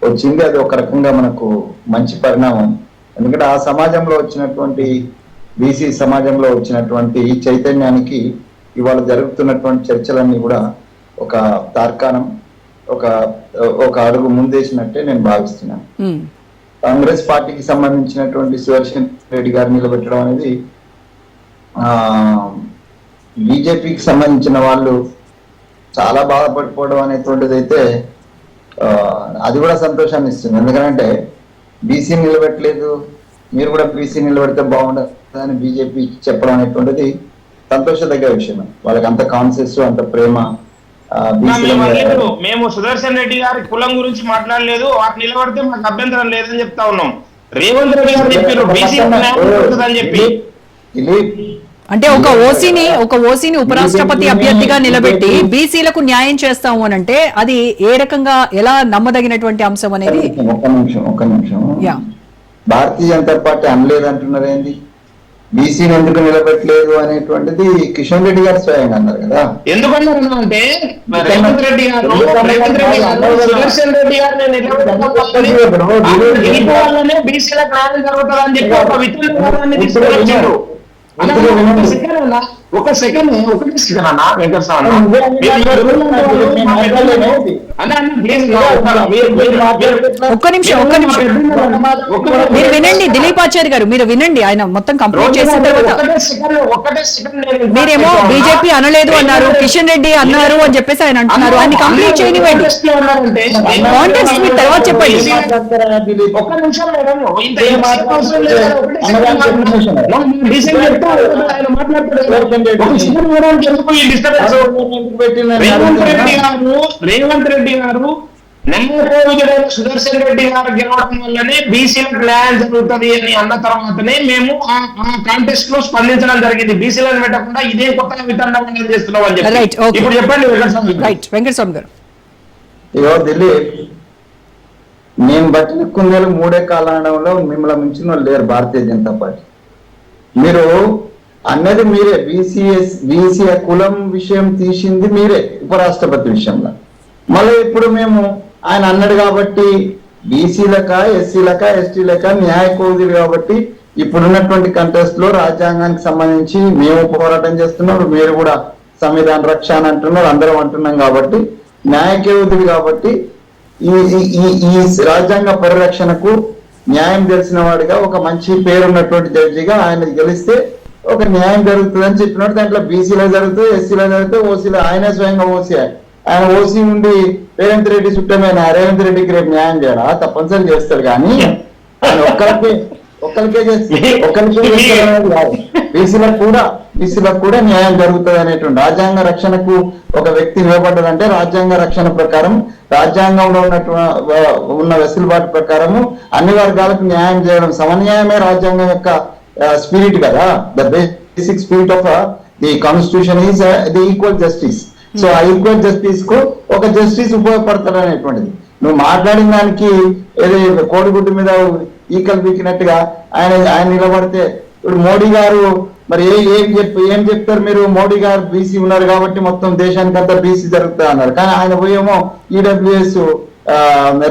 వచ్చింది. అది ఒక రకంగా మనకు మంచి పరిణామం. ఎందుకంటే ఆ సమాజంలో వచ్చినటువంటి బీసీ సమాజంలో వచ్చినటువంటి చైతన్యానికి ఇవాళ జరుగుతున్నటువంటి చర్చలన్నీ కూడా ఒక తార్కాణం, ఒక అడుగు ముందేసినట్టే నేను భావిస్తున్నాను. కాంగ్రెస్ పార్టీకి సంబంధించినటువంటి సుదర్శన్ రెడ్డి గారు నిలబెట్టడం అనేది బీజేపీకి సంబంధించిన వాళ్ళు చాలా బాధపడిపోవడం అనేటువంటిది అయితే అది కూడా సంతోషాన్ని ఇస్తుంది. ఎందుకంటే బీసీ నిలబెట్టలేదు, మీరు కూడా బీసీ నిలబెడితే బాగుండదు అని బీజేపీ చెప్పడం అనేటువంటిది సంతోషదగ్గ విషయం. వాళ్ళకి అంత కాన్సెస్, అంత ప్రేమ. మేము సుదర్శన్ రెడ్డి గారి కులం గురించి మాట్లాడలేదు, వాటిని నిలబడితే మాకు అభ్యంతరం లేదని చెప్తా ఉన్నాం. రేవంత్ రెడ్డి గారు చెప్పారు బీసీ అని చెప్పి. అంటే ఒక ఓసీని ఉపరాష్ట్రపతి అభ్యర్థిగా నిలబెట్టి బీసీలకు న్యాయం చేస్తాము అని అంటే అది ఏ రకంగా ఎలా నమ్మదగినటువంటి అంశం అనేది? ఒక్క నిమిషం భారతీయ జనతా పార్టీ అనలేదు అంటున్నారు ఏంది? బీసీని ఎందుకు నిలబెట్టలేదు అనేటువంటిది కిషన్ రెడ్డి గారు స్వయంగా అన్నారు కదా. ఎందుకన్నారు అంటే రేవంత్ రెడ్డి గారు సుదర్శన్ రెడ్డి గారిని నిలబెట్టాలనే బీసీలకు న్యాయం జరుగుతుందని చెప్పి ఒక విచారణాన్ని తీసుకొచ్చారు. ఒక సెకండ్ అన్న వెంకటస్వామి ఒక్క నిమిషం మీరు వినండి దిలీప్ ఆచార్య గారు, మీరు వినండి, ఆయన మొత్తం కంప్లీట్ చేసిన తర్వాత. మీరేమో బీజేపీ అనలేదు అన్నారు, కిషన్ రెడ్డి అన్నారు అని చెప్పేసి ఆయన అంటున్నారు, ఆయన కంప్లీట్ చేయనివ్వండి. కాంటెక్స్ట్ మీరు తర్వాత చెప్పండి. ఒక్క నిమిషం మేడం, రేవంత్ రెడ్డి గారు న్యాయకోవిదుడైన సుదర్శన్ రెడ్డి గారు గెలవడం వల్లనే బీసీలకు న్యాయం జరుగుతుంది అని అన్న తర్వాతనే మేము ఆ కాంటెస్ట్ లో స్పందించడం జరిగింది. బీసీలను పెట్టకుండా ఇదే కొత్తగా వితండం చేస్తున్నాం అని చెప్పి. ఇప్పుడు చెప్పండి వెంకటస్వామి గారు. ఇగో దిలీప్, నేను బట్టిన కుందేలు 3 కాలంలో మిమ్మల్ని మించిన వాళ్ళు లేరు భారతీయ జనతా పార్టీ. మీరు అన్నది మీరే, బీసీ కులం విషయం తీసింది మీరే ఉపరాష్ట్రపతి విషయంలో. మళ్ళీ ఇప్పుడు మేము ఆయన అన్నాడు కాబట్టి బీసీలక ఎస్సీలక ఎస్టీలక న్యాయ కోవిదులు కాబట్టి ఇప్పుడున్నటువంటి కంటెస్ట్ లో రాజ్యాంగానికి సంబంధించి మేము పోరాటం చేస్తున్నాం, మీరు కూడా సంవిధాన రక్ష అని అంటున్నారు, అందరం అంటున్నాం కాబట్టి న్యాయ కోవిదులు కాబట్టి ఈ రాజ్యాంగ పరిరక్షణకు న్యాయం తెలిసిన వాడిగా ఒక మంచి పేరున్నటువంటి జడ్జిగా ఆయన గెలిస్తే ఒక న్యాయం జరుగుతుందని చెప్పినట్టు దాంట్లో బీసీలో జరుగుతుంది, ఎస్సీలో జరుగుతుంది, ఓసీలో ఆయనే స్వయంగా ఓసీ. ఆయన ఓసీ ఉండి రేవంత్ రెడ్డి చుట్టమైన రేవంత్ రెడ్డికి రేపు న్యాయం చేయడా? తప్పనిసరి చేస్తాడు, కానీ ఆయన ఒక్కరికే బీసీలకు కూడా న్యాయం జరుగుతుంది అనేటువంటి రాజ్యాంగ రక్షణకు ఒక వ్యక్తి నిలబడ్డాడంటే రాజ్యాంగ రక్షణ ప్రకారం రాజ్యాంగంలో ఉన్న వెసులుబాటు ప్రకారము అన్ని వర్గాలకు న్యాయం చేయడం సమన్యాయమే రాజ్యాంగం యొక్క స్పిరిట్ కదా. The basic spirit of the constitution is the equal justice. So ఆ ఈక్వల్ జస్టిస్ కు ఒక జస్టిస్ ఉపయోగపడతాడు అనేటువంటిది. నువ్వు మాట్లాడిన దానికి ఏదో కోడిగుడ్డు మీద ఈకలు పీకినట్టుగా ఆయన నిలబడితే ఇప్పుడు మోడీ గారు మరి ఏం చెప్తారు మీరు? మోడీ గారు బీసీ ఉన్నారు కాబట్టి మొత్తం దేశానికి అంతా బీసీ జరుగుతా అన్నారు, కానీ ఆయన పోయేమో ఈడబ్ల్యూఎస్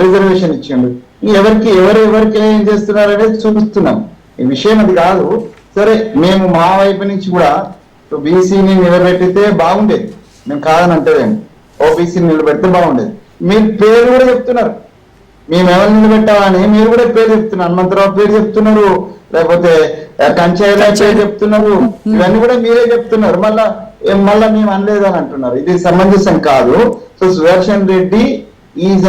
రిజర్వేషన్ ఇచ్చిండు. ఎవరికి ఏం చేస్తున్నారు అనేది చూపిస్తున్నాం. ఈ విషయం అది కాదు. సరే, మేము మా వైపు నుంచి కూడా బీసీని నిలబెట్టితే బాగుండేది, మేము కాదని అంటేదేమో. ఓబీసీని నిలబెడితే బాగుండేది. మీరు పేరు కూడా చెప్తున్నారు, మేము ఎవరిని నిలబెట్టామని మీరు కూడా పేరు చెప్తున్నారు. హనుమంతరావు పేరు చెప్తున్నారు, లేకపోతే కంచాయల పేరు చెప్తున్నారు, ఇవన్నీ కూడా మీరే చెప్తున్నారు. మళ్ళా మేము అనలేదని అంటున్నారు. ఇది సమంజసం కాదు. So Sudarshan Reddy is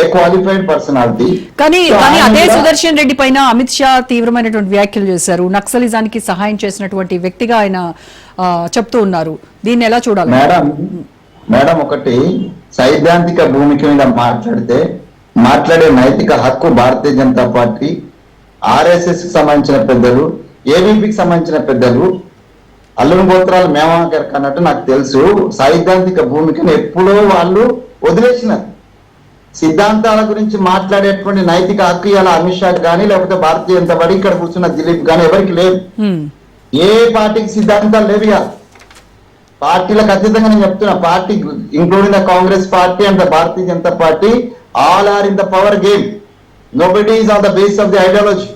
a qualified personality. కానీ అదే సుదర్శన్ రెడ్డి పైన అమిత్ షా తీవ్రమైనటువంటి వ్యాఖ్యలు చేశారు. నక్సలిజానికి సహాయం చేసినటువంటి వ్యక్తిగా ఆయన చెప్తూ ఉన్నారు. దీన్ని ఎలా చూడాలి? మేడం ఒకటి, సైద్ధాంతిక భూమిక మీద మాట్లాడే నైతిక హక్కు భారతీయ జనతా పార్టీ, ఆర్ఎస్ఎస్ కి సంబంధించిన పెద్దలు, ఏబీపీకి సంబంధించిన పెద్దలు, అల్లుని గోత్రాలు మేమాకర్ అన్నట్టు నాకు తెలుసు. సైద్ధాంతిక భూమికను ఎప్పుడో వాళ్ళు వదిలేసినారు. సిద్ధాంతాల గురించి మాట్లాడేటువంటి నైతిక హక్కు ఇలా అమిత్ షా కానీ లేకపోతే భారతీయ జనతా పార్టీ ఇక్కడ కూర్చున్న దిలీప్ కానీ ఎవరికి లేదు. ఏ పార్టీకి సిద్ధాంతాలు లేవు. ఇక పార్టీలకు అతీతంగా నేను చెప్తున్నా, party including the Congress party and the Bharatiya Janata party all are in the power game. Nobody is on the base of the ideology.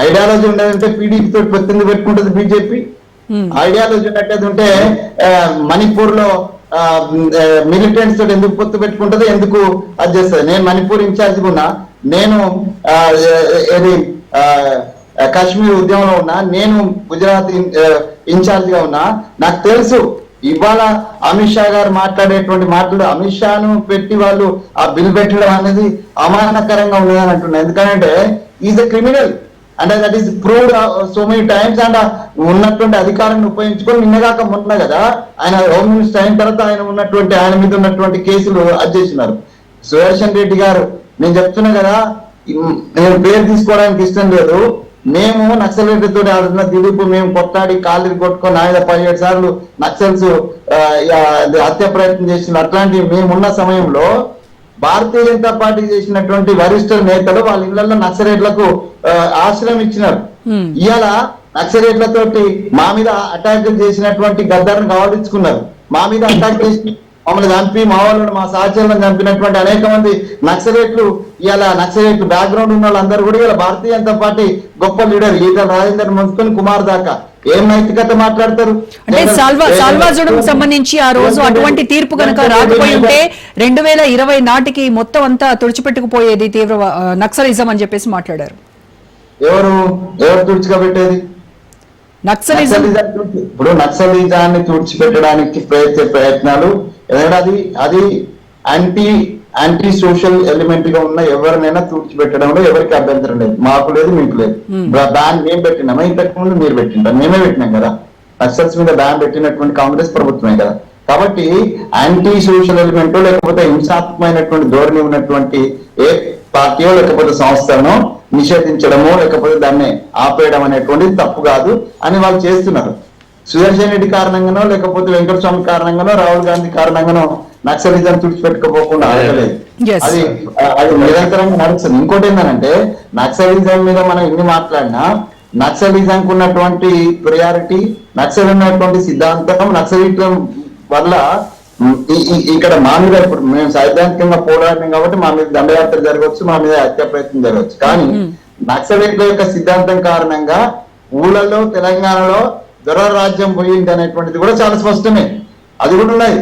Ideology ఉండేదంటే పీడీపీ తోటి పొత్తింది పెట్టుకుంటుంది బీజేపీ. ఐడియాలజీ ఉన్నట్టు ఉంటే మణిపూర్ లో మిలిటెంట్స్ తోటి ఎందుకు పొత్తు పెట్టుకుంటుంది, ఎందుకు అది చేస్తుంది? నేను మణిపూర్ ఇన్ఛార్జ్ ఉన్నా, నేను కాశ్మీర్ ఉద్యమంలో ఉన్నా, నేను గుజరాత్ ఇన్ఛార్జ్ గా ఉన్నా. నాకు తెలుసు ఇవాళ అమిత్ షా గారు మాట్లాడేటువంటి మాటలు, అమిత్ షాను పెట్టి వాళ్ళు ఆ బిల్ పెట్టడం అనేది అమానకరంగా ఉన్నదని అంటున్నారు. ఎందుకంటే ఈజ్ ఎ క్రిమినల్ అంటే that is proved so many times. And ఉన్నటువంటి అధికారాన్ని ఉపయోగించుకొని నిన్నగాక మొన్న కదా ఆయన హోమ్ మినిస్టర్ అయిన తర్వాత ఆయన మీద ఉన్నటువంటి కేసులు అది చేసినారు. సుదర్శన్ రెడ్డి గారు, నేను చెప్తున్నా కదా, నేను పేరు తీసుకోవడానికి ఇష్టం లేదు. మేము నక్సలైట్లతో ఆడుతున్న దిలీప్ మేము కొట్టాడి కాళ్ళు కొట్టుకొని 17 సార్లు నక్సల్స్ హత్య ప్రయత్నం చేసిన అట్లాంటివి మేమున్న సమయంలో భారతీయ జనతా పార్టీ చేసినటువంటి వరిష్ఠ నేతలు వాళ్ళ ఇళ్లలో నక్సలైట్లకు ఆశ్రయం ఇచ్చినారు. ఇవాళ నక్సలైట్లతోటి మా మీద అటాక్ చేసినటువంటి గద్దర్ను కావడించుకున్నారు. మా మీద అటాక్ చేసి మమ్మల్ని చంపి మా వాళ్ళను మా సహచరులను చంపినటువంటి అనేక మంది నక్సలైట్లు ఇవాళ బ్యాక్గ్రౌండ్ ఉన్న వాళ్ళందరూ కూడా ఇలా భారతీయ జనతా పార్టీ గొప్ప లీడర్ ఈటల రాజేందర్ మొదలుకొని కుమార్ దాకా ఏం నైతికత మాట్లాడతారు? అంటే సాల్వాజుడం సంబంధించి ఆ రోజు అటువంటి తీర్పు కనుక రాకపోయి ఉంటే 2020 నాటికి మొత్తం అంతా తుడిచిపెట్టుకుపోయేది తీవ్ర నక్సలిజం అని చెప్పేసి మాట్లాడారు. ఎవరు తుడిచిపెట్టేది? నక్సలిజం. ఇప్పుడు నక్సలిజాన్ని తుడిచిపెట్టడానికి ప్రయత్నాలు ఎందుకంటే అది యాంటీ సోషల్ ఎలిమెంట్ గా ఉన్న ఎవరినైనా తుడిచిపెట్టడంలో ఎవరికి అభ్యంతరం లేదు, మాకు లేదు మీకు లేదు. బ్యాన్ మేము పెట్టినామా? ఇంతకు ముందు మీరు పెట్టినాం, మేమే పెట్టినాం కదా. నక్సల్స్ మీద బ్యాన్ పెట్టినటువంటి కాంగ్రెస్ ప్రభుత్వమే కదా. కాబట్టి యాంటీ సోషల్ ఎలిమెంట్ లేకపోతే హింసాత్మకమైనటువంటి ధోరణి ఉన్నటువంటి ఏ పార్టీయో లేకపోతే సంస్థను నిషేధించడమో లేకపోతే దాన్ని ఆపేయడం అనేటువంటిది తప్పు కాదు అని వాళ్ళు చేస్తున్నారు. సుదర్శన్ రెడ్డి కారణంగానో లేకపోతే వెంకటస్వామి కారణంగానో రాహుల్ గాంధీ కారణంగానో నక్సలిజం తుడిచిపెట్టుకోకుండా ఆగలేదు. అది నిరంతరంగా నడుస్తుంది. ఇంకోటి ఏంటంటే నక్సలిజం మీద మనం ఎన్ని మాట్లాడినా నక్సలిజంకు ఉన్నటువంటి ప్రియారిటీ, నక్సల్ ఉన్నటువంటి సిద్ధాంతం, నక్సలిజం వల్ల ఇక్కడ మా మీద ఇప్పుడు మేము సైద్ధాంతికంగా పోరాడినాం కాబట్టి మా మీద దండయాత్ర జరగవచ్చు, మా మీద హత్య ప్రయత్నం జరగవచ్చు. కానీ నక్సలైట్ల యొక్క సిద్ధాంతం కారణంగా ఊళ్ళలో తెలంగాణలో దొర రాజ్యం పోయింది అనేటువంటిది కూడా చాలా స్పష్టమే. అది కూడా ఉన్నది.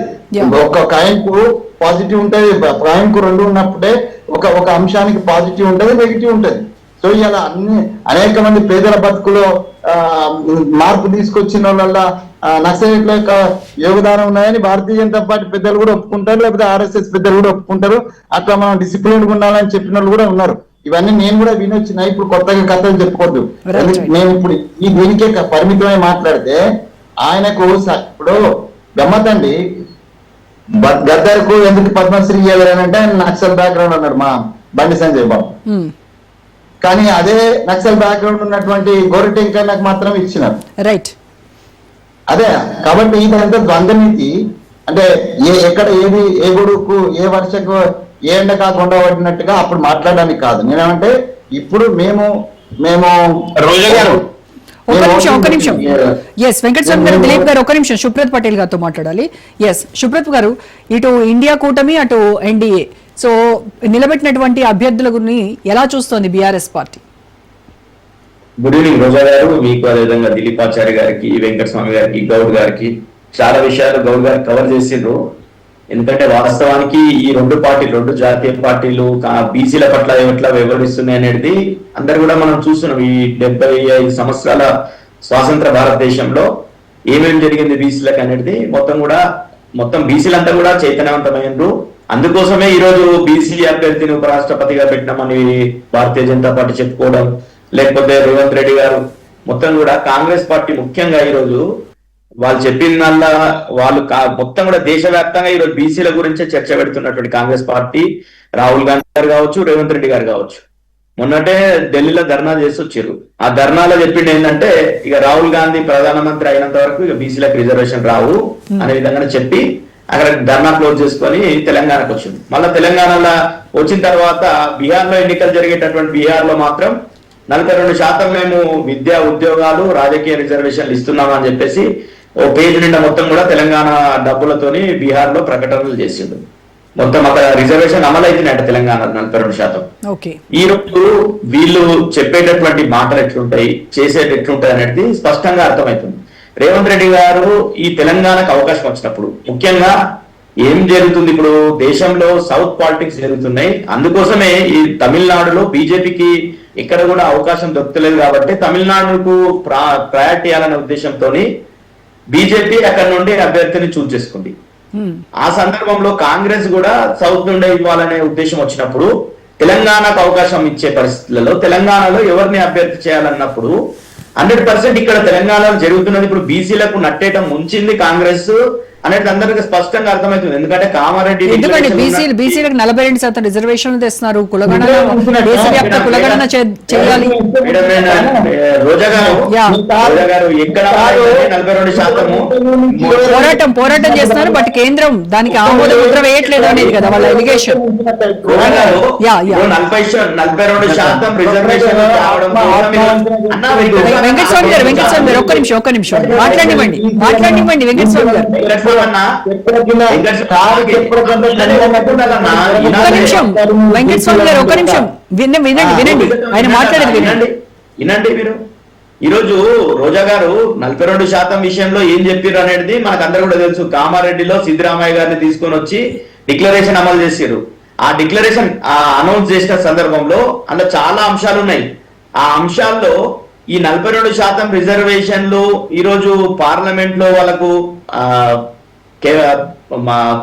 ఒక కాయిన్ కు పాజిటివ్ ఉంటది, కాయిన్ కు రెండు ఉన్నప్పుడే ఒక అంశానికి పాజిటివ్ ఉంటది, నెగిటివ్ ఉంటది. సో ఇలా అనేక మంది పేదల బతుకులో మార్పు తీసుకొచ్చిన వాళ్ళ నక్సలైట్ల యొక్క యోగదానం ఉన్నాయని భారతీయ జనతా పార్టీ పెద్దలు కూడా ఒప్పుకుంటారు, లేకపోతే RSS పెద్దలు కూడా ఒప్పుకుంటారు. అట్లా మనం డిసిప్లిన్ ఉండాలని చెప్పిన వాళ్ళు కూడా ఉన్నారు. ఇవన్నీ నేను కూడా వినొచ్చినా ఇప్పుడు కొత్తగా కథలు చెప్పుకోవద్దు. నేను ఇప్పుడు ఈ దీనికే పరిమితమై మాట్లాడితే ఆయనకు ఇప్పుడు గమ్మతండి గద్దర్కు ఎందుకు పద్మశ్రీ ఇవ్వాలంటే ఆయన నక్సల్ బ్యాక్గ్రౌండ్ అన్నాడు మా బండి సంజయ్ బాబు. కానీ అదే నక్సల్ బ్యాక్గ్రౌండ్ ఉన్నటువంటి గోరటెంకర్లకు మాత్రం ఇచ్చినారు. రైట్. అదే కాబట్టి ఇదంతా ద్వంద్వనీతి. అంటే ఎక్కడ ఏది ఏ గొడుగుకు ఏ వర్షకు ఏ ఎండ కాకుండా పడినట్టుగా అప్పుడు మాట్లాడడానికి కాదు. నేనేమంటే ఇప్పుడు మేము రోజా గారు ఒక నిమిషం ఎస్ వెంకటస్వామి గారు, దిలీప్ గారు ఒక నిమిషం శుభ్రత్ పటేల్ గారితో మాట్లాడాలి. ఎస్ శుభ్రత్ గారు, ఇటు ఇండియా కూటమి అటు ఎన్డీఏ, సో నిలబెట్టినటువంటి అభ్యర్థుల గురించి ఎలా చూస్తోంది బీఆర్ఎస్ పార్టీ? గుడ్ ఈవినింగ్ రోజా గారు, మీకు అదేవిధంగా దిలీపాచారి గారికి, వెంకటస్వామి గారికి, గౌడ్ గారికి చాలా విషయాలు గౌడ్ గారు కవర్ చేసిండ్రు. ఎందుకంటే వాస్తవానికి ఈ రెండు జాతీయ పార్టీలు బీసీల పట్ల ఎట్లా వ్యవహరిస్తున్నాయి అనేది అందరు కూడా మనం చూస్తున్నాం. ఈ 75 సంవత్సరాల స్వాతంత్ర భారతదేశంలో ఏమేమి జరిగింది బీసీలకు అనేది మొత్తం బీసీలంతా కూడా చైతన్యవంతమైనరు. అందుకోసమే ఈ రోజు బీసీ అభ్యర్థిని ఉపరాష్ట్రపతిగా పెట్టినామని భారతీయ జనతా పార్టీ చెప్పుకోవడం, లేకపోతే రేవంత్ రెడ్డి గారు మొత్తం కూడా కాంగ్రెస్ పార్టీ ముఖ్యంగా ఈ రోజు వాళ్ళు చెప్పిన వాళ్ళు మొత్తం కూడా దేశవ్యాప్తంగా ఈరోజు బీసీల గురించే చర్చ పెడుతున్నటువంటి కాంగ్రెస్ పార్టీ, రాహుల్ గాంధీ గారు కావచ్చు, రేవంత్ రెడ్డి గారు కావచ్చు, మొన్నటే ఢిల్లీలో ధర్నా చేసి వచ్చారు. ఆ ధర్నాలో చెప్పింది ఏంటంటే ఇక రాహుల్ గాంధీ ప్రధానమంత్రి అయినంత వరకు ఇక బీసీలకు రిజర్వేషన్ రావు అనే విధంగా చెప్పి అక్కడ ధర్నా క్లోజ్ చేసుకొని తెలంగాణకు వచ్చింది. మళ్ళీ తెలంగాణలో వచ్చిన తర్వాత బీహార్ లో ఎన్నికలు జరిగేటటువంటి బీహార్ లో మాత్రం 42% మేము విద్యా ఉద్యోగాలు రాజకీయ రిజర్వేషన్లు ఇస్తున్నామని చెప్పేసి ఓ పేజ్ నిండా మొత్తం కూడా తెలంగాణ డబ్బులతోని బీహార్ లో ప్రకటనలు చేసిండు. మొత్తం అక్కడ రిజర్వేషన్ అమలు అవుతున్నాయంట తెలంగాణ 42%. ఈ రోజు వీళ్ళు చెప్పేటటువంటి మాటలు ఎట్లుంటాయి, చేసేది ఎట్లుంటాయి అనేది స్పష్టంగా అర్థమవుతుంది. రేవంత్ రెడ్డి గారు ఈ తెలంగాణకు అవకాశం వచ్చినప్పుడు ముఖ్యంగా ఏం జరుగుతుంది, ఇప్పుడు దేశంలో సౌత్ పాలిటిక్స్ జరుగుతున్నాయి. అందుకోసమే ఈ తమిళనాడులో బీజేపీకి ఇక్కడ కూడా అవకాశం దొరకలేదు కాబట్టి తమిళనాడుకు ప్రయారిటీ ఇవ్వాలనే ఉద్దేశంతో బీజేపీ అక్కడ నుండి అభ్యర్థిని చూస్ చేసుకుంది. ఆ సందర్భంలో కాంగ్రెస్ కూడా సౌత్ నుండే ఇవ్వాలనే ఉద్దేశం వచ్చినప్పుడు తెలంగాణకు అవకాశం ఇచ్చే పరిస్థితులలో తెలంగాణలో ఎవరిని అభ్యర్థి చేయాలన్నప్పుడు 100% ఇక్కడ తెలంగాణలో జరుగుతున్నది ఇప్పుడు బీసీలకు నట్టేయటం ముంచింది కాంగ్రెస్ అనేది అందరికి స్పష్టంగా అర్థమవుతుంది. ఎందుకంటే కామారెడ్డి బీసీలకు 42% రిజర్వేషన్లు తెస్తున్నారు, దేశవ్యాప్త కులగణన చేయాలి. రోజా గారు ఎక్కడ 42% పోరాటం చేస్తున్నారు, బట్ కేంద్రం దానికి ఆమోద ముద్ర వేయట్లేదు అనేది కదా వాళ్ళ ఎలిగేషన్. 42% రిజర్వేషన్ వెంకటస్వామి గారు ఒక్క నిమిషం మాట్లాడివ్వండి వెంకటస్వామి గారు. వెంకటస్వామి గారు ఒక్క నిమిషం వినండి, ఆయన మాట్లాడేది వినండి మీరు. ఈరోజు రోజా గారు 42% విషయంలో ఏం చెప్పారు అనేది మనకు అందరూ కూడా తెలుసు. కామారెడ్డిలో సిద్ధరామయ్య గారిని తీసుకొని వచ్చి డిక్లరేషన్ అమలు చేశారు. ఆ డిక్లరేషన్ అనౌన్స్ చేసిన సందర్భంలో అందులో చాలా అంశాలు ఉన్నాయి. ఆ అంశాల్లో ఈ 42% రిజర్వేషన్లు ఈరోజు పార్లమెంట్ లో వాళ్ళకు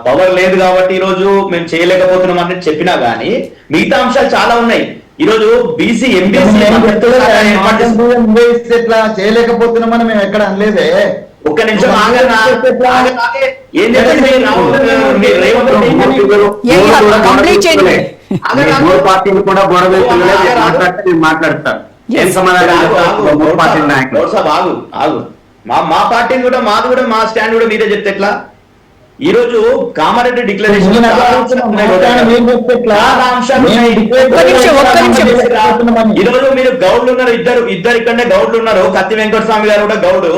పవర్ లేదు కాబట్టి ఈరోజు మేము చేయలేకపోతున్నాం అని చెప్పినా గానీ మిగతా అంశాలు చాలా ఉన్నాయి. ఈరోజు బీసీ ఎంబీసీ ఇట్లా చేయలేకపోతున్నామని మేము ఎక్కడ అనలేదే. ఒక్క నిమిషం ఏం చెప్పండి. మూడు పార్టీలు కూడా గొడవ మాట్లాడతారు. ఏం సమాధానం ఆగు. మా పార్టీని కూడా మాది కూడా మా స్టాండ్ కూడా మీరే చెప్తే ఎట్లా? ఈ రోజు కామారెడ్డి డిక్లరేషన్ ఈ రోజు మీరు గౌడ్లు ఉన్నారు, ఇద్దరు ఇక్కడనే గౌడ్లు ఉన్నారు. కత్తి వెంకటస్వామి గారు కూడా గౌడు.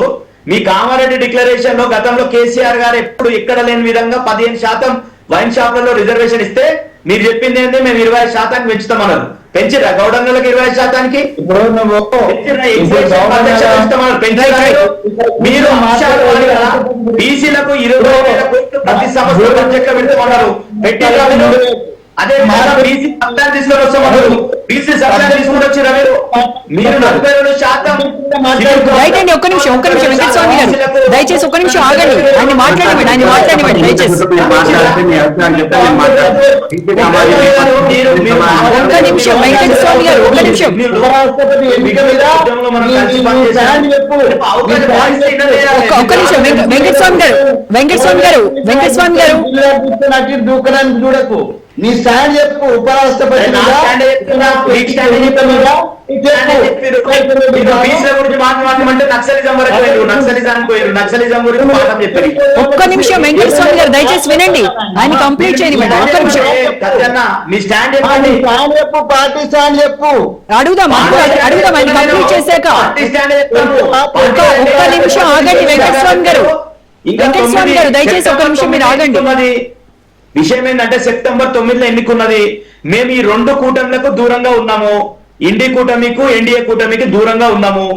మీ కామారెడ్డి డిక్లరేషన్ లో గతంలో కేసీఆర్ గారు ఎప్పుడు ఎక్కడ లేని విధంగా 15% వైన్ షాప్లలో రిజర్వేషన్ ఇస్తే మీరు చెప్పింది ఏంటి? మేము 20% పెంచుతామన్నారు. పెంచిరా గౌడన్నలకు 20%? మీరు బీసీలకు 20,000 కోట్లు ప్రతి సంవత్సరం బడ్జెట్ లో పెడతామన్నారు. పెట్టిరా మీరు? అదే బీసీ సప్లాన్ తీసుకొని వస్తామన్నారు. బీసీ సప్లాన్ తీసుకొని వచ్చిరా మీరు? మీరు 42%. రైట్ అండి, ఒక్క నిమిషం వెంకటస్వామి గారు దయచేసి ఒక్క నిమిషం ఆగండి. ఆయన మాట్లాడనివ్వండి దయచేసి. ఒక్క నిమిషం వెంకటస్వామి గారు, ఒక్క నిమిషం. ఒక్క నిమిషం వెంకటస్వామి గారు దూకడానికి చూడకు. నీ స్టాండ్ చెప్పు. ఉపరాష్ట్రపతి ఒక్క నిమిషం వెంకటస్వామి గారు దయచేసి వినండి. ఆయన కంప్లీట్ చేయనివ్వండి. ఒక్క నిమిషం పార్టీ స్టాండ్ చెప్పు. అడుగుదాం ఆయన కంప్లీట్ చేశాక. ఒక్క నిమిషం ఆగండి వెంకటస్వామి గారు దయచేసి ఒక్క నిమిషం మీరు ఆగండి. విషయం ఏంటంటే సెప్టెంబర్ 9 ఎన్నికన్నది. మేము ఈ 2 కూటమిలకు దూరంగా ఉన్నాము. ఇండి కూటమికు ఎన్డీఏ కూటమికి దూరంగా ఉన్నాము.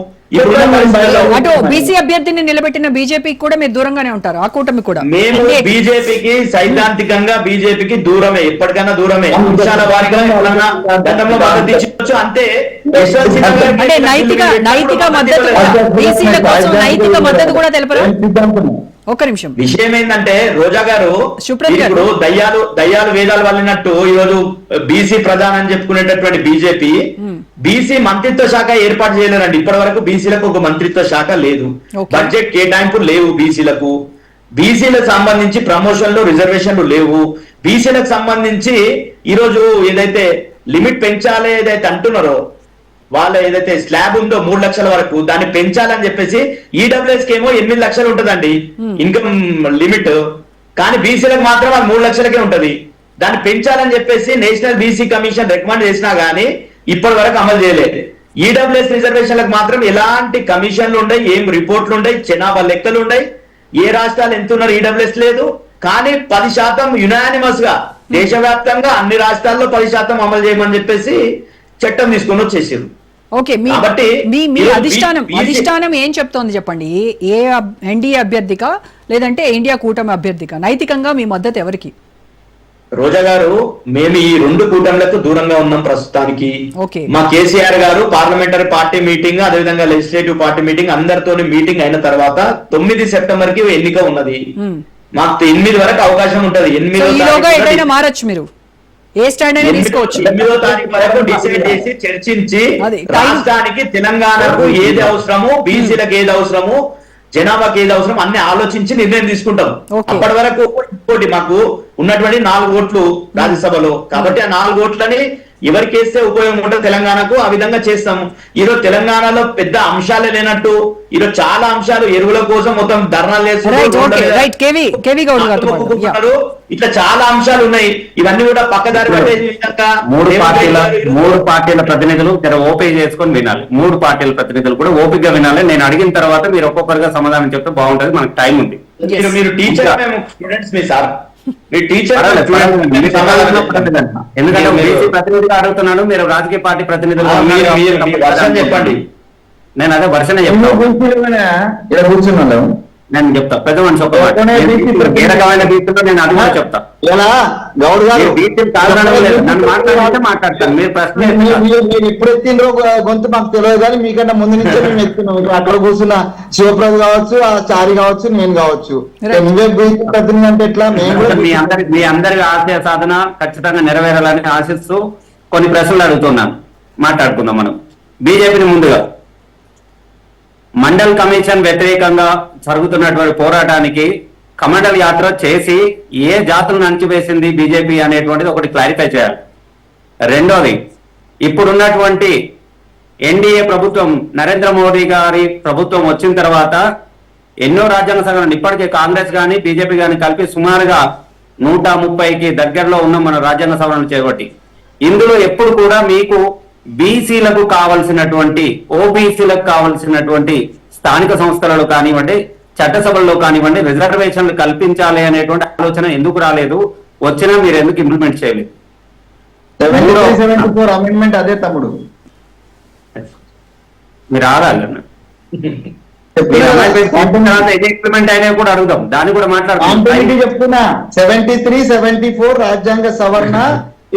అటు బీసీ అభ్యర్థిని నిలబెట్టిన బీజేపీకి కూడా మీరు దూరంగానే ఉంటారు. ఆ కూటమి కూడా మేము బీజేపీకి సైద్ధాంతికంగా బీజేపీకి దూరమే, ఎప్పటికైనా దూరమే. అంశాల వారిగా ఎప్పుడన్నా గతంలో మద్దతు ఇచ్చవచ్చు అంతే. అంటే నైతిక మద్దతు, బీసీల కోసం నైతిక మద్దతు కూడా తెలపరు. ఒక్క నిమిషం. విషయం ఏంటంటే రోజా గారు ఇప్పుడు దయ్యాలు వేదాలు వల్లినట్టు ఈరోజు బీసీ ప్రధాని అని చెప్పుకునేటటువంటి బీజేపీ బీసీ మంత్రిత్వ శాఖ ఏర్పాటు చేయలేరండి. ఇప్పటి వరకు బీసీలకు ఒక మంత్రిత్వ శాఖ లేదు. బడ్జెట్ కేటాయింపులు లేవు బీసీలకు. బీసీలకు సంబంధించి ప్రమోషన్లు రిజర్వేషన్లు లేవు. బీసీలకు సంబంధించి ఈరోజు ఏదైతే లిమిట్ పెంచాలి ఏదైతే అంటున్నారో, వాళ్ళ ఏదైతే స్లాబ్ ఉందో 3 లక్షల వరకు దాన్ని పెంచాలని చెప్పేసి ఈడబ్ల్యూఎస్ కి ఏమో 8 లక్షలు ఉంటదండి ఇన్కమ్ లిమిట్. కానీ బీసీలకు మాత్రం అది 3 లక్షలకే ఉంటది. దాన్ని పెంచాలని చెప్పేసి నేషనల్ బీసీ కమిషన్ రికమెండ్ చేసినా గానీ ఇప్పటి వరకు అమలు చేయలేదు. ఈడబ్ల్యూఎస్ రిజర్వేషన్లకు మాత్రం ఎలాంటి కమిషన్లు ఉన్నాయి, ఏం రిపోర్ట్లు ఉన్నాయి, జనాభా లెక్కలు ఉన్నాయి. ఏ రాష్ట్రాలు ఎంత ఉన్నారు ఈడబ్ల్యూఎస్ లేదు. కానీ 10% యునానిమస్ గా దేశవ్యాప్తంగా అన్ని రాష్ట్రాల్లో 10% అమలు చేయమని చెప్పేసి చట్టం తీసుకొని వచ్చేసారు. ఓకే, మీ అధిష్టానం ఏం చెప్తోంది చెప్పండి. ఏ ఎన్డీఏ అభ్యర్థిక లేదంటే ఇండియా కూటమి అభ్యర్థిక? నైతికంగా మీ మద్దతు ఎవరికి? రోజా గారు మేము ఈ 2 కూటమిలకు దూరంగా ఉన్నాం ప్రస్తుతానికి. మా కేసీఆర్ గారు పార్లమెంటరీ పార్టీ మీటింగ్, అదేవిధంగా లెజిస్లేటివ్ పార్టీ మీటింగ్ అందరితోని మీటింగ్ అయిన తర్వాత 9 సెప్టెంబర్ కి ఎన్నిక ఉన్నది. మాకు 8 వరకు అవకాశం ఉంటది. 8 మారచ్చు, మీరు ఏ స్టాండ్ అయినా తీసుకోవచ్చు. 8వ తారీఖు వరకు డిసైడ్ చేసి చర్చించి రాష్ట్రానికి తెలంగాణకు ఏది అవసరము, బీసీలకు ఏది అవసరము, జనాభాకి ఏది అవసరం అన్ని ఆలోచించి నిర్ణయం తీసుకుంటాం. అప్పటి వరకు ఇంకోటి మాకు ఉన్నటువంటి 4 ఓట్లు రాజ్యసభలో. కాబట్టి ఆ 4 ఓట్లని ఎవరికి వేస్తే ఉపయోగం ఉంటుంది తెలంగాణకు, ఆ విధంగా చేస్తాము. ఈరోజు తెలంగాణలో పెద్ద అంశాలే లేనట్టు ఈరోజు చాలా అంశాలు ఎరువుల కోసం మొత్తం ధర్నాలు చేస్తున్నారు. ఇట్లా చాలా అంశాలు ఉన్నాయి. ఇవన్నీ కూడా పక్కదారి పట్టేసి 3 పార్టీల ప్రతినిధులు ఓపిక చేసుకొని వినాలి. 3 పార్టీల ప్రతినిధులు కూడా ఓపిక వినాలి. నేను అడిగిన తర్వాత మీరు ఒక్కొక్కరిగా సమాధానం చెప్తే బాగుంటది. మనకు టైం ఉంది. మీరు టీచర్, మేము స్టూడెంట్స్ మీ సార్. ఎందుకంటే ప్రతినిధులు అడుగుతున్నాడు, మీరు రాజకీయ పార్టీ ప్రతినిధులు చెప్పండి. నేను అదే వర్షనే చెప్తాను. ఇక్కడ కూర్చున్నాం. నేను చెప్తా పెద్ద మనిషి ఒక మాట. ఏ రకమైన బీసీలో నేను అది కూడా చెప్తా. ఇలా గౌడ్ గారు బీసీ కాదనడం లేదు, నన్ను మాట్లాడితే మాట్లాడతాను. మీరు ప్రశ్న మీరు ఎప్పుడు ఎత్తిండ్రో గొంతు మాకు తెలియదు, కానీ మీకంటే ముందు నుంచే మేము ఎత్తున్నాం. ఇప్పుడు అక్కడ కూర్చున్న శివప్రభు కావచ్చు, ఆ చారి కావచ్చు, నేను కావచ్చు. నువ్వే బీసీ ప్రతినిధి అంటే ఎట్లా? మేము కూడా మీ అందరి ఆశయ సాధన ఖచ్చితంగా నెరవేరాలని ఆశిస్తూ కొన్ని ప్రశ్నలు అడుగుతున్నాను, మాట్లాడుకుందాం మనం. బీజేపీని ముందుగా మండల్ కమిషన్ వ్యతిరేకంగా జరుగుతున్నటువంటి పోరాటానికి కమండల్ యాత్ర చేసి ఏ జాతులను అణచివేసింది బీజేపీ అనేటువంటిది ఒకటి క్లారిఫై చేయాలి. రెండోది, ఇప్పుడున్నటువంటి ఎన్డీఏ ప్రభుత్వం, నరేంద్ర మోడీ గారి ప్రభుత్వం వచ్చిన తర్వాత ఎన్నో రాజ్యాంగ సవరణలు ఇప్పటికే కాంగ్రెస్ కానీ బీజేపీ కానీ కలిపి సుమారుగా 130కి దగ్గరలో ఉన్న మన రాజ్యాంగ సవరణలు చేపట్టి, ఇందులో ఎప్పుడు కూడా మీకు బీసీలకు కావలసినటువంటి, ఓబీసీలకు కావలసినటువంటి స్థానిక సంస్థలలో కానివ్వండి, చట్టసభల్లో కానివ్వండి రిజర్వేషన్లు కల్పించాలి అనేటువంటి ఆలోచన ఎందుకు రాలేదు? వచ్చినా మీరు ఎందుకు ఇంప్లిమెంట్ చేయలేదు? 74 అమెండ్మెంట్ అదే తమ్ముడు. మీరు ఆడాలి ఇంప్లిమెంట్ అయినా కూడా అడుగుదాం, దాన్ని కూడా మాట్లాడుతాం. చెప్తున్నా 73, 74 రాజ్యాంగ సవరణ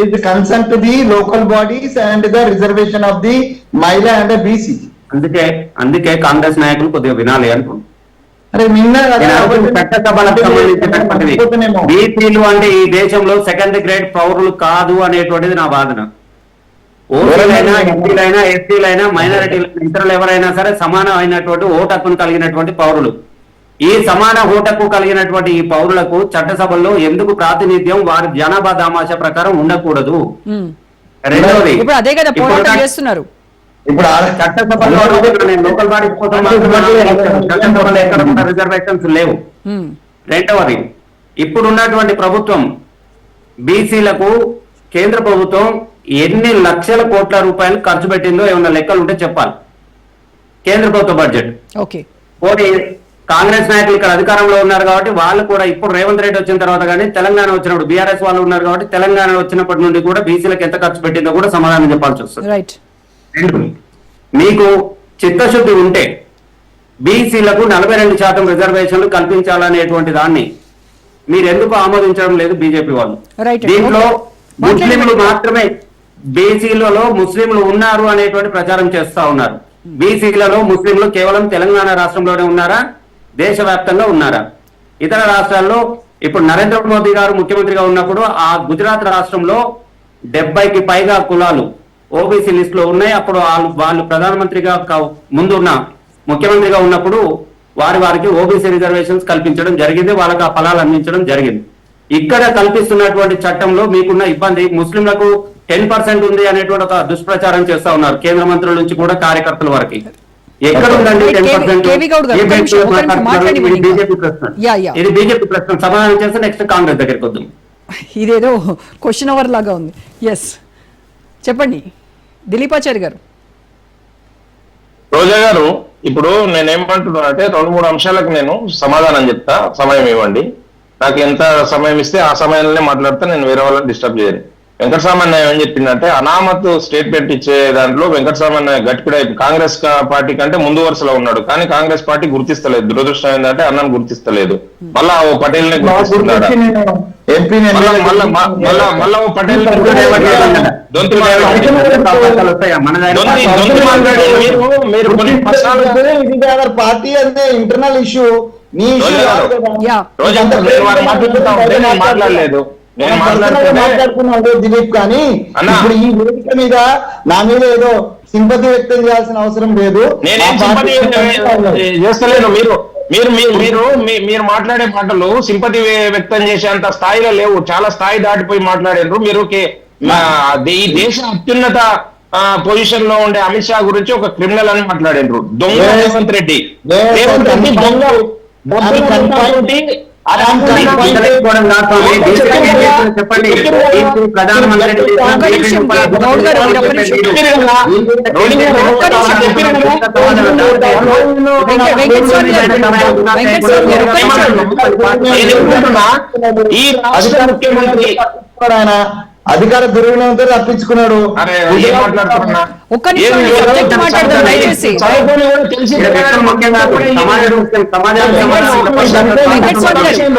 is concerned to the local bodies and the reservation of the Mahila and the BC. అందుకే కాంగ్రెస్ నాయకులు కొద్దిగా వినాలి అనుకుంటున్నాను. అరే నిన్న చట్టసభలకు సంబంధించినటువంటిది బీసీలు అంటే ఈ దేశంలో సెకండ్ గ్రేడ్ పౌరులు కాదు అనేటువంటిది నా వాదన. ఓసీలైనా, ఎస్సీలైనా, ఎస్టీలైనా, మైనారిటీలైనా, ఇతరులు ఎవరైనా సరే సమానమైనటువంటి ఓటు హక్కును కలిగినటువంటి పౌరులు. ఈ సమాన ఓటకు కలిగినటువంటి ఈ పౌరులకు చట్టసభల్లో ఎందుకు ప్రాతినిధ్యం వారి జనాభా దామాషా ప్రకారం ఉండకూడదు? రెండవది, ఇప్పుడు అదే కదా పోరాటం చేస్తున్నారు. ఇప్పుడు చట్టసభలో లోకల్ బాడీ కోసం చట్టసభలో ఎక్కడ కూడా రిజర్వేషన్స్ లేవు. రెండవది, ఇప్పుడున్నటువంటి ప్రభుత్వం బీసీలకు కేంద్ర ప్రభుత్వం ఎన్ని లక్షల కోట్ల రూపాయలు ఖర్చు పెట్టిందో ఏమన్నా లెక్కలు ఉంటే చెప్పాలి. కేంద్ర ప్రభుత్వ బడ్జెట్. ఓకే, పోనీ కాంగ్రెస్ నాయకులు ఇక్కడ అధికారంలో ఉన్నారు కాబట్టి వాళ్ళు కూడా ఇప్పుడు రేవంత్ రెడ్డి వచ్చిన తర్వాత కానీ తెలంగాణ వచ్చినప్పుడు బీఆర్ఎస్ వాళ్ళు ఉన్నారు కాబట్టి తెలంగాణ వచ్చినప్పటి నుండి కూడా బీసీలకు ఎంత ఖర్చు పెట్టిందో కూడా సమాధానం చెప్పాల్సి వస్తుంది. రైట్. మీకు చిత్తశుద్ధి ఉంటే బీసీలకు 42% రిజర్వేషన్లు కల్పించాలనేటువంటి దాన్ని మీరు ఎందుకు ఆమోదించడం లేదు బీజేపీ వాళ్ళు? దీంట్లో ముస్లింలు మాత్రమే, బీసీలలో ముస్లింలు ఉన్నారు అనేటువంటి ప్రచారం చేస్తా ఉన్నారు. బీసీలలో ముస్లింలు కేవలం తెలంగాణ రాష్ట్రంలోనే ఉన్నారా, దేశవ్యాప్తంగా ఉన్నారా? ఇతర రాష్ట్రాల్లో ఇప్పుడు నరేంద్ర మోదీ గారు ముఖ్యమంత్రిగా ఉన్నప్పుడు ఆ గుజరాత్ రాష్ట్రంలో 70కి పైగా కులాలు ఓబీసీ లిస్ట్ లో ఉన్నాయి. అప్పుడు వాళ్ళు ప్రధానమంత్రిగా ముందున్న ముఖ్యమంత్రిగా ఉన్నప్పుడు వారికి ఓబీసీ రిజర్వేషన్స్ కల్పించడం జరిగింది, వాళ్ళకి ఆ ఫలాలు అందించడం జరిగింది. ఇక్కడ కల్పిస్తున్నటువంటి చట్టంలో మీకున్న ఇబ్బంది ముస్లింలకు 10% ఉంది అనేటువంటి ఒక దుష్ప్రచారం చేస్తా ఉన్నారు కేంద్ర మంత్రుల నుంచి కూడా కార్యకర్తల వరకు. ఎక్కడ ఉందండి 10%? ఇది బీజేపీ ప్రశ్న. సమాధానం చేస్తే నెక్స్ట్ కాంగ్రెస్ దగ్గరికి వద్దాం. ఇదేదో క్వశ్చన్ అవర్ లాగా ఉంది. ఎస్, చెప్పండి దిలీపాచారి గారు. రోజా గారు, ఇప్పుడు నేనేమంటున్నా అంటే 2-3 అంశాలకు నేను సమాధానం చెప్తా, సమయం ఇవ్వండి. నాకు ఎంత సమయం ఇస్తే ఆ సమయంలోనే మాట్లాడితే నేను వేరే వాళ్ళని డిస్టర్బ్ చేయను. వెంకటసామన్నయ్య ఏం చెప్పిందంటే అనామత్ స్టేట్మెంట్ ఇచ్చే దాంట్లో వెంకటసామన్నయ్య గట్టిపై కాంగ్రెస్ పార్టీ కంటే ముందు వరుసలో ఉన్నాడు, కానీ కాంగ్రెస్ పార్టీ గుర్తిస్తలేదు. దురదృష్టం ఏంటంటే అన్నను గుర్తిస్తలేదు. మళ్ళా ఓ పటేల్ ని గుర్తిస్తున్నాడు. మళ్ళా ఓ పటేల్ పార్టీ అంటే ఇంటర్నల్ ఇష్యూ. మాట్లాడలేదు, మాట్లాడుకున్నాడు దిలీప్. కానీ ఇప్పుడు ఈ వేదిక మీద నా మీద ఏదో సింపతి వ్యక్తం చేయాల్సిన అవసరం లేదు. నేనేం సింపతి చేస్తలేను. మీరు మాట్లాడే మాటలు సింపతి వ్యక్తం చేసేంత స్థాయిలో లేవు, చాలా స్థాయి దాటిపోయి మాట్లాడారు. మీరు ఈ దేశ అత్యున్నత పొజిషన్ లో ఉండే అమిత్ షా గురించి ఒక క్రిమినల్ అని మాట్లాడారు. దొంగ రేవంత్ రెడ్డి దొంగ చెప్పండి. ప్రధానమంత్రి ఈ రాష్ట్ర ముఖ్యమంత్రి అధికార దుర్వినియోగంతో తప్పించుకున్నాడు. అరే ఏం మాట్లాడుతున్నా? ఒక్క నిమిషం ఏం సబ్జెక్ట్ లేదు, మాట్లాడదాం దయచేసి. చదువుకొని కూడా తెలిసి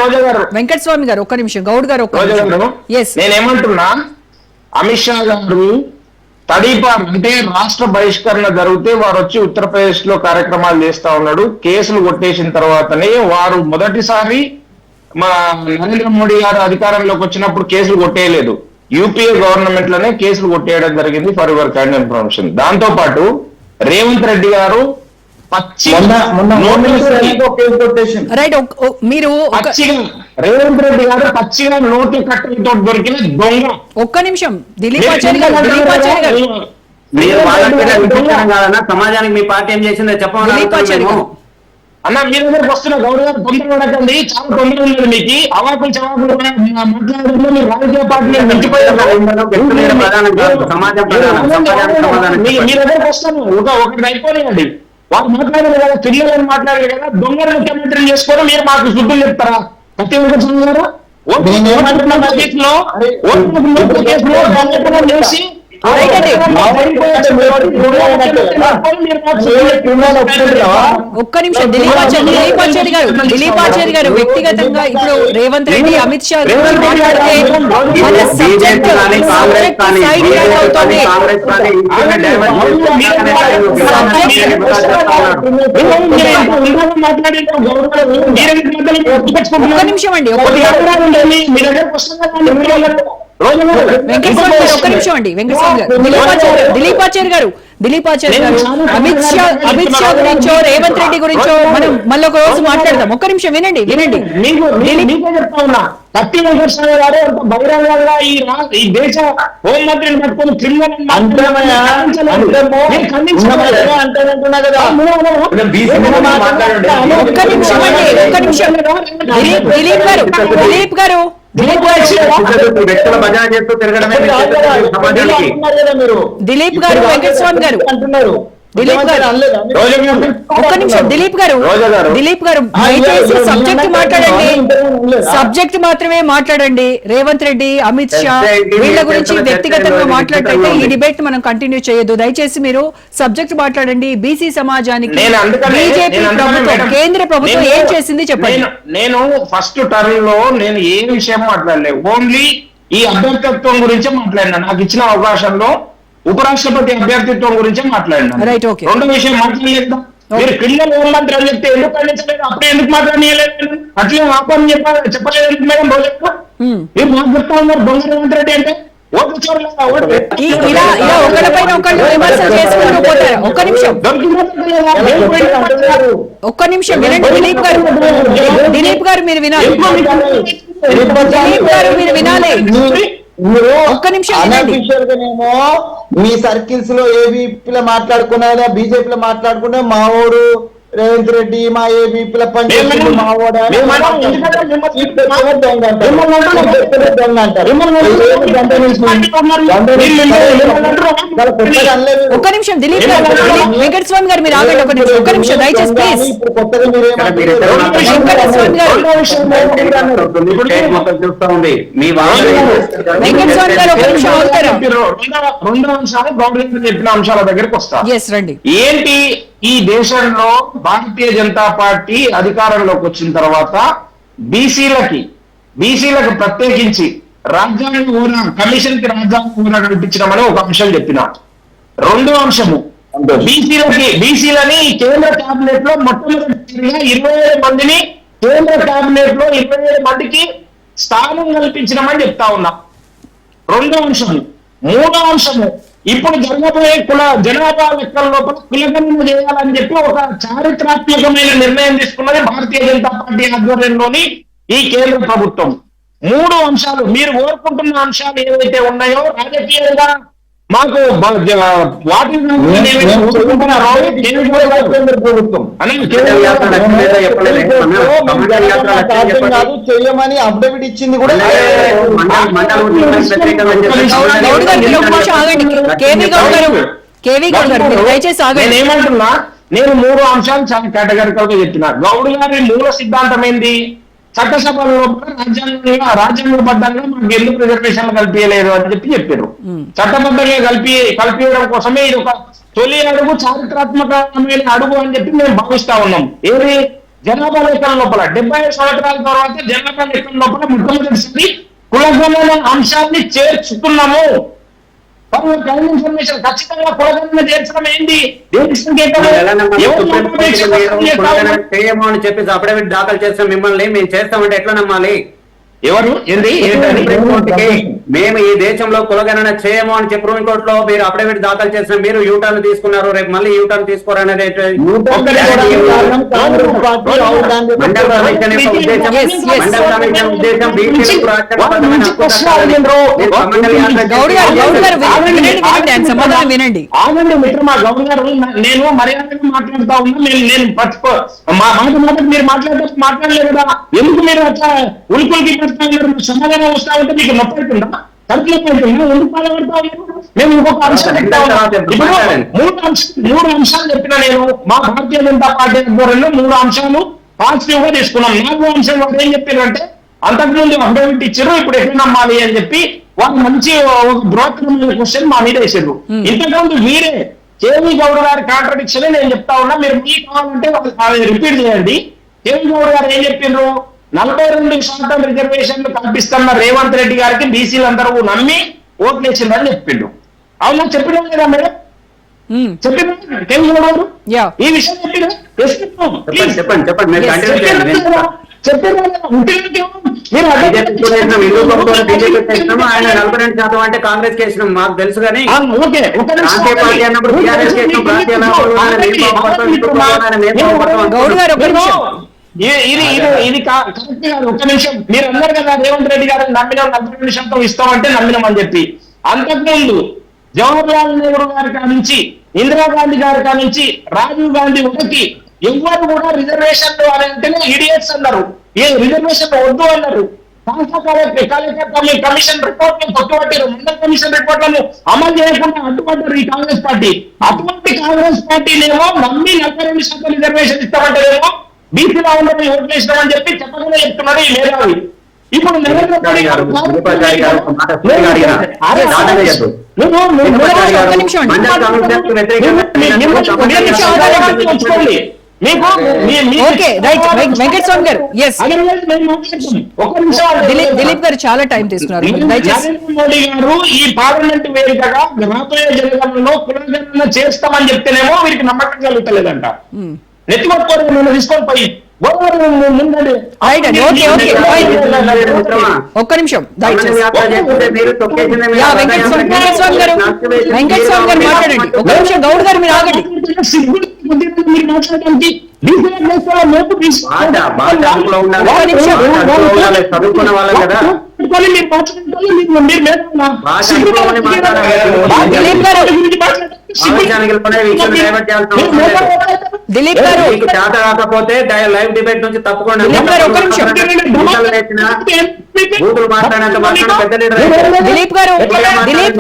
రోజా గారు వెంకటస్వామి గారు ఒక్క నిమిషం, గౌడ్ గారు ఒక్క రోజా నిమిషం. గారు Yes. నేనేమంటున్నా, అమిత్ షా గారు తడీపార్ అంటే రాష్ట్ర బహిష్కరణ జరిగితే వారు వచ్చి ఉత్తరప్రదేశ్ లో కార్యక్రమాలు చేస్తా ఉన్నాడు. కేసులు కొట్టేసిన తర్వాతనే వారు మొదటిసారి మా నరేంద్ర మోడీ గారు అధికారంలోకి వచ్చినప్పుడు కేసులు కొట్టేయలేదు. యూపీఏ గవర్నమెంట్ లోనే కేసులు కొట్టేయడం జరిగింది. For your kind information. దాంతో పాటు రేవంత్ రెడ్డి గారు పచ్చి రైట్. మీరు పచ్చిగా రేవంత్ రెడ్డి గారు పచ్చిగా నోట్లు కట్టడంతో దొరికిన దొంగ. ఒక్క నిమిషం దిలీప్ ఆచార్య గారు, దిలీప్ ఆచార్య గారు, మీరు మాట్లాడడం కాదన్నా, సమాజానికి మీ పార్టీ ఏం చేసిందో దిలీప్ ఆచార్య చెప్పమని గారు. అన్న మీ దగ్గరకు వస్తున్న గౌరవ గారు తొందర పడకండి. చాలా తొందర ఉంది మీకు. అవాకులు చవాకులు మాట్లాడడంలో మీరు రాజకీయ పార్టీని మించిపోయారు. మీ దగ్గరకు వస్తాను. ఒకటి అయిపోయినండి. వాళ్ళు మాట్లాడారు కదా, పిల్లలని మాట్లాడారు కదా, దొంగలు ముఖ్యమంత్రిని చేసుకోవడం మీరు మాకు శుద్ధులు చెప్తారా? ప్రతి ఒక్కరు గారు కేసులో చేసి ఒక్క నిమిషం దిలీప్ ఆచార్య గారు వ్యక్తిగతంగా ఇప్పుడు రేవంత్ రెడ్డి అమిత్ షా గురించి మాట్లాడితే మన సబ్జెక్ట్ సైడ్ ట్రాక్ అవుతుంది. ఒక్క నిమిషం అండి, వెంకటస్వామి గారు ఒక్క నిమిషం అండి. వెంకటస్వామి గారు, దిలీప్ ఆచార్య గారు అమిత్ షా గురించో రేవంత్ రెడ్డి గురించో మనం మళ్ళీ ఒక రోజు మాట్లాడదాం. ఒక్క నిమిషం వినండి. చెప్తా ఉన్నా, కత్తి వెంకటస్వామి గారు బహిరంగంగా ఈ దేశ హోంమంత్రిని పట్టుకొని ఒక్క నిమిషం అండి, ఒక్క నిమిషం. దిలీప్ గారు వ్యక్తుల బజా చేస్తూ తిరగడమే సమాజానికి. దిలీప్ గారు, వెంకటస్వామి గారు, దిలీప్ గారు ఒక్క నిమిషం. దిలీప్ గారు దయచేసి సబ్జెక్ట్ మాట్లాడండి, సబ్జెక్ట్ మాత్రమే మాట్లాడండి. రేవంత్ రెడ్డి, అమిత్ షా వీళ్ళ గురించి వ్యక్తిగతంగా మాట్లాడితే ఈ డిబేట్ మనం కంటిన్యూ చేయొద్దు. దయచేసి మీరు సబ్జెక్ట్ మాట్లాడండి. బీసీ సమాజానికి బీజేపీ ప్రభుత్వం, కేంద్ర ప్రభుత్వం ఏం చేసింది చెప్పండి. నేను ఫస్ట్ టర్మ్ లో నేను ఏ విషయం మాట్లాడలేదు, ఓన్లీ ఈ అభ్యర్థిత్వం గురించే మాట్లాడినా. నాకు ఇచ్చిన అవకాశంలో ఉపరాష్ట్రపతి అభ్యర్థిత్వం గురించే మాట్లాడినా. రెండో విషయం మాట్లాడలేదు. మీరు పిల్లలు హోంమంత్రి అని చెప్తే ఎందుకు ఖండించలేదు? అప్పుడే ఎందుకు మాట్లాడలేదు? అట్లే ఆపని చెప్పలేదు ఎందుకు మేడం? రోజు మీరు మాకు చెప్తా ఉన్నారు దొంగ రేవంత్ రెడ్డి అంటే ఓట్లు ఇలా ఒకళ్ళపైన ఒకళ్ళు విమర్శలు చేసుకుంటూ పోతారు. ఒక్క నిమిషం వినండి. దిలీప్ గారు మీరు వినాలి. ఒక్క నిమిషం అనఫీషియల్గానేమో మీ సర్కిల్స్ లో ఏబీపీలో మాట్లాడుకున్నారా, బీజేపీలో మాట్లాడుకున్నా మావోడు రేవంత్ రెడ్డి మా ఏబీపీల పనిచేస్తుంది మావోడు ఒక్క నిమిషం. దిలీప్ గారు, వెంకటస్వామి గారు మీరు ఆగండి. ఒక్క నిమిషం దయచేసి ప్లీజ్. వెంకటస్వామి గారు, వెంకటస్వామి గారు ఒక నిమిషం ఆగుతారా? రెండో అంశాలు గవర్నమెంట్ చెప్పిన అంశాల దగ్గరికి వస్తా. రండి. ఏంటి ఈ దేశంలో భారతీయ జనతా పార్టీ అధికారంలోకి వచ్చిన తర్వాత బీసీలకు ప్రత్యేకించి రాజ్యాంగ హోదా, కమిషన్ కి రాజ్యాంగ హోదా కల్పించడమని ఒక అంశం చెప్పిన. రెండో అంశము బీసీలని కేంద్ర కేబినెట్ లో మొట్టమొదటిగా 27 మందిని కేంద్ర కేబినెట్ లో 27 మందికి స్థానం కల్పించడమని చెప్తా ఉన్నా. రెండో అంశము. మూడో అంశము, ఇప్పుడు జరగబోయే జనాభా లెక్కల లోపల కులగణన చేయాలని చెప్పి ఒక చారిత్రాత్మకమైన నిర్ణయం తీసుకున్నది భారతీయ జనతా పార్టీ ఆధ్వర్యంలోని ఈ కేంద్ర ప్రభుత్వం. మూడు అంశాలు మీరు కోరుకుంటున్న అంశాలు ఏవైతే ఉన్నాయో రాజకీయంగా మాకు వాటి చేయమని అప్డేట్ ఇచ్చింది కూడా. ఏమంటున్నా, నేను మూడు అంశాలు చాలా కేటగిరికల్ గా చెప్పిన. గౌడ్ గారి మూల సిద్ధాంతం ఏంది? చట్టసభ లోపల రాజ్యాంగబద్ధంగా మాకు ఎందుకు రిజర్వేషన్లు కల్పించలేదు అని చెప్పారు. చట్టబద్ధంగా కల్పించడం కోసమే ఇది ఒక తొలి అడుగు, చారిత్రాత్మకమైన అడుగు అని చెప్పి మేము భావిస్తా ఉన్నాం. ఏది జనాభా లెక్కల లోపల 75 సంవత్సరాల తర్వాత జనాభా లెక్కల లోపల మొట్టమొదటిసారి కులగణన అంశాన్ని చేర్చుకున్నాము. ఇన్ఫర్మేషన్ ఖచ్చితంగా కులగణన చేర్చడం ఏంటి, చేయమో అని చెప్పేసి అఫిడవిట్ దాఖలు చేస్తాం మిమ్మల్ని మేము చేస్తామంటే ఎట్లా నమ్మాలి? ఎవరు మేము ఈ దేశంలో కులగణన చేయము అని చెప్పి సుప్రీంకోర్టులో మీరు అఫిడవిట్ దాఖలు చేసిన మీరు యూటర్న్ తీసుకున్నారు, రేపు మళ్ళీ యూటర్న్ తీసుకోరనేది వినండి. ఆగండి మిత్రమా గౌరవ్ గారు, నేను మర్యాదగా మాట్లాడుతా ఉన్నా. నేను మాట మీరు మాట్లాడలేదు కదా, ఎందుకు మీరు అట్లా ఉలికులకి సమాధానం వస్తా ఉంటే మీకు నొప్పి అవుతుందా, కడుపు నొప్పి అవుతుందా, ఎందుకు బాధపడతా ఉన్నారు? మేము ఇంకొక అంశం చెప్తా ఉన్నాం. మూడు అంశాలు చెప్పిన నేను మా భారతీయ జనతా పార్టీ ఆధ్వర్యంలో 3 అంశాలు పాజిటివ్ గా తీసుకున్నాం. 4వ అంశం వాళ్ళు ఏం చెప్పారంటే అంతకుముందు అఫిడవిట్ ఇచ్చారు, ఇప్పుడు ఎట్లా నమ్మాలి అని చెప్పి వాళ్ళు మంచి ఒక బృహత్తరమైన క్వశ్చన్ మా మీద వేసారు. ఇంతకుముందు మీరే కేవీ గౌడ్ గారి కాంట్రడిక్షన్ నేను చెప్తా ఉన్నా, మీరు మీకు కావాలంటే రిపీట్ చేయండి. కేవీ గౌడ్ గారు ఏం చెప్పిండ్రు, 42% రిజర్వేషన్లు కల్పిస్తున్న రేవంత్ రెడ్డి గారికి బీసీలందరూ నమ్మి ఓట్లు వేసిందని చెప్పిండు. అవునా, చెప్పినా లేదా మేడం? చెప్పిన ఈ విషయం చెప్పిన అంటే కాంగ్రెస్ కేసినాం మాకు తెలుసు కానీ ఇది కరెక్ట్ కాదు. ఒక్క నిమిషం, మీరు అన్నారు కదా రేవంత్ రెడ్డి గారిని నమ్మినాం 40% ఇస్తామంటే నమ్మినాం అని చెప్పి. అంతకుముందు జవహర్లాల్ నెహ్రూ గారి కానించి ఇందిరాగాంధీ గారి కానించి రాజీవ్ గాంధీ వరకు ఎవరు కూడా రిజర్వేషన్లు అని అంటేనే ఇడియట్స్ అన్నారు, ఏ రిజర్వేషన్ వద్దు అన్నారు. కమిషన్ రిపోర్ట్ కొట్టుబట్టారు, మండల్ కమిషన్ రిపోర్ట్లను అమలు చేయకుండా అడ్డుపడ్డారు ఈ కాంగ్రెస్ పార్టీ. అటువంటి కాంగ్రెస్ పార్టీనేమో నమ్మి 42% రిజర్వేషన్ ఇస్తామంటేనేమో బీసీలో ఉండని ఓట్లు వేసినామని చెప్పి చెప్పగానే చెప్తున్నాడు ఈ మేధావి. ఇప్పుడు నరేంద్ర మోడీ గారు దిలీప్ గారు చాలా టైం తీసుకున్నారు. నరేంద్ర మోడీ గారు ఈ పార్లమెంట్ వేదికగా రాబోయే జనగణనలో పునర్గణన చేస్తామని చెప్తేనేమో వీరికి నమ్మకం కలుగుతలేదంట. నెత్తిపట్టుకోవడం నేను తీసుకొని పోయి ఒక్క నిమిషం వెంకటస్వామి గారు మాట్లాడండి. ఒక్క నిమిషం గౌడ్ గారు మీరు ఆగండి. మీరు మాట్లాడడానికి చదువుకున్న వాళ్ళం కదా దిలీప్ గారు చేత కాకపోతే లైవ్ డిబేట్ నుంచి తప్పకుండా బూతులు మాట్లాడేంత మాత్రం పెద్ద దిలీప్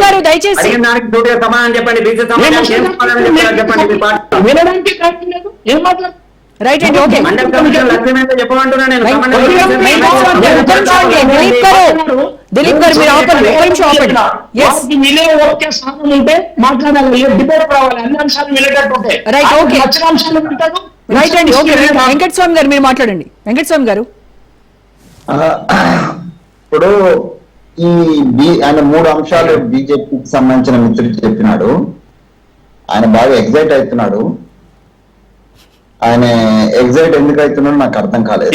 గారు దయచేసి దానికి పూర్తిగా సమాధానం చెప్పండి. బీసీ సమాధానం చెప్పండి మీ పార్టీ రైట్ అండి. ఓకే మండల కమిషన్ లక్ష్యం ఏంటో చెప్పమంటున్నా నేను. దిలీప్ గారు మీరు ఆపండి, ఒక్క నిమిషం ఆపండి. ఓకే స్థానం ఉంటే మాట్లాడాలి, డిబేట్ రావాలి, అన్ని అంశాలు వినేటట్టు ఉంటాయి. రైట్ ఓకే నచ్చిన అంశాలు వింటారు. రైట్ అండి. ఓకే వెంకటస్వామి గారు మీరు మాట్లాడండి. వెంకటస్వామి గారు ఇప్పుడు ఆయన 3 అంశాలు బీజేపీకి సంబంధించిన మిత్రుడు చెప్పినాడు. ఆయన బాగా ఎగ్జైట్ అవుతున్నాడు. ఆయన ఎగ్జైట్ ఎందుకు అవుతున్నాడు నాకు అర్థం కాలేదు.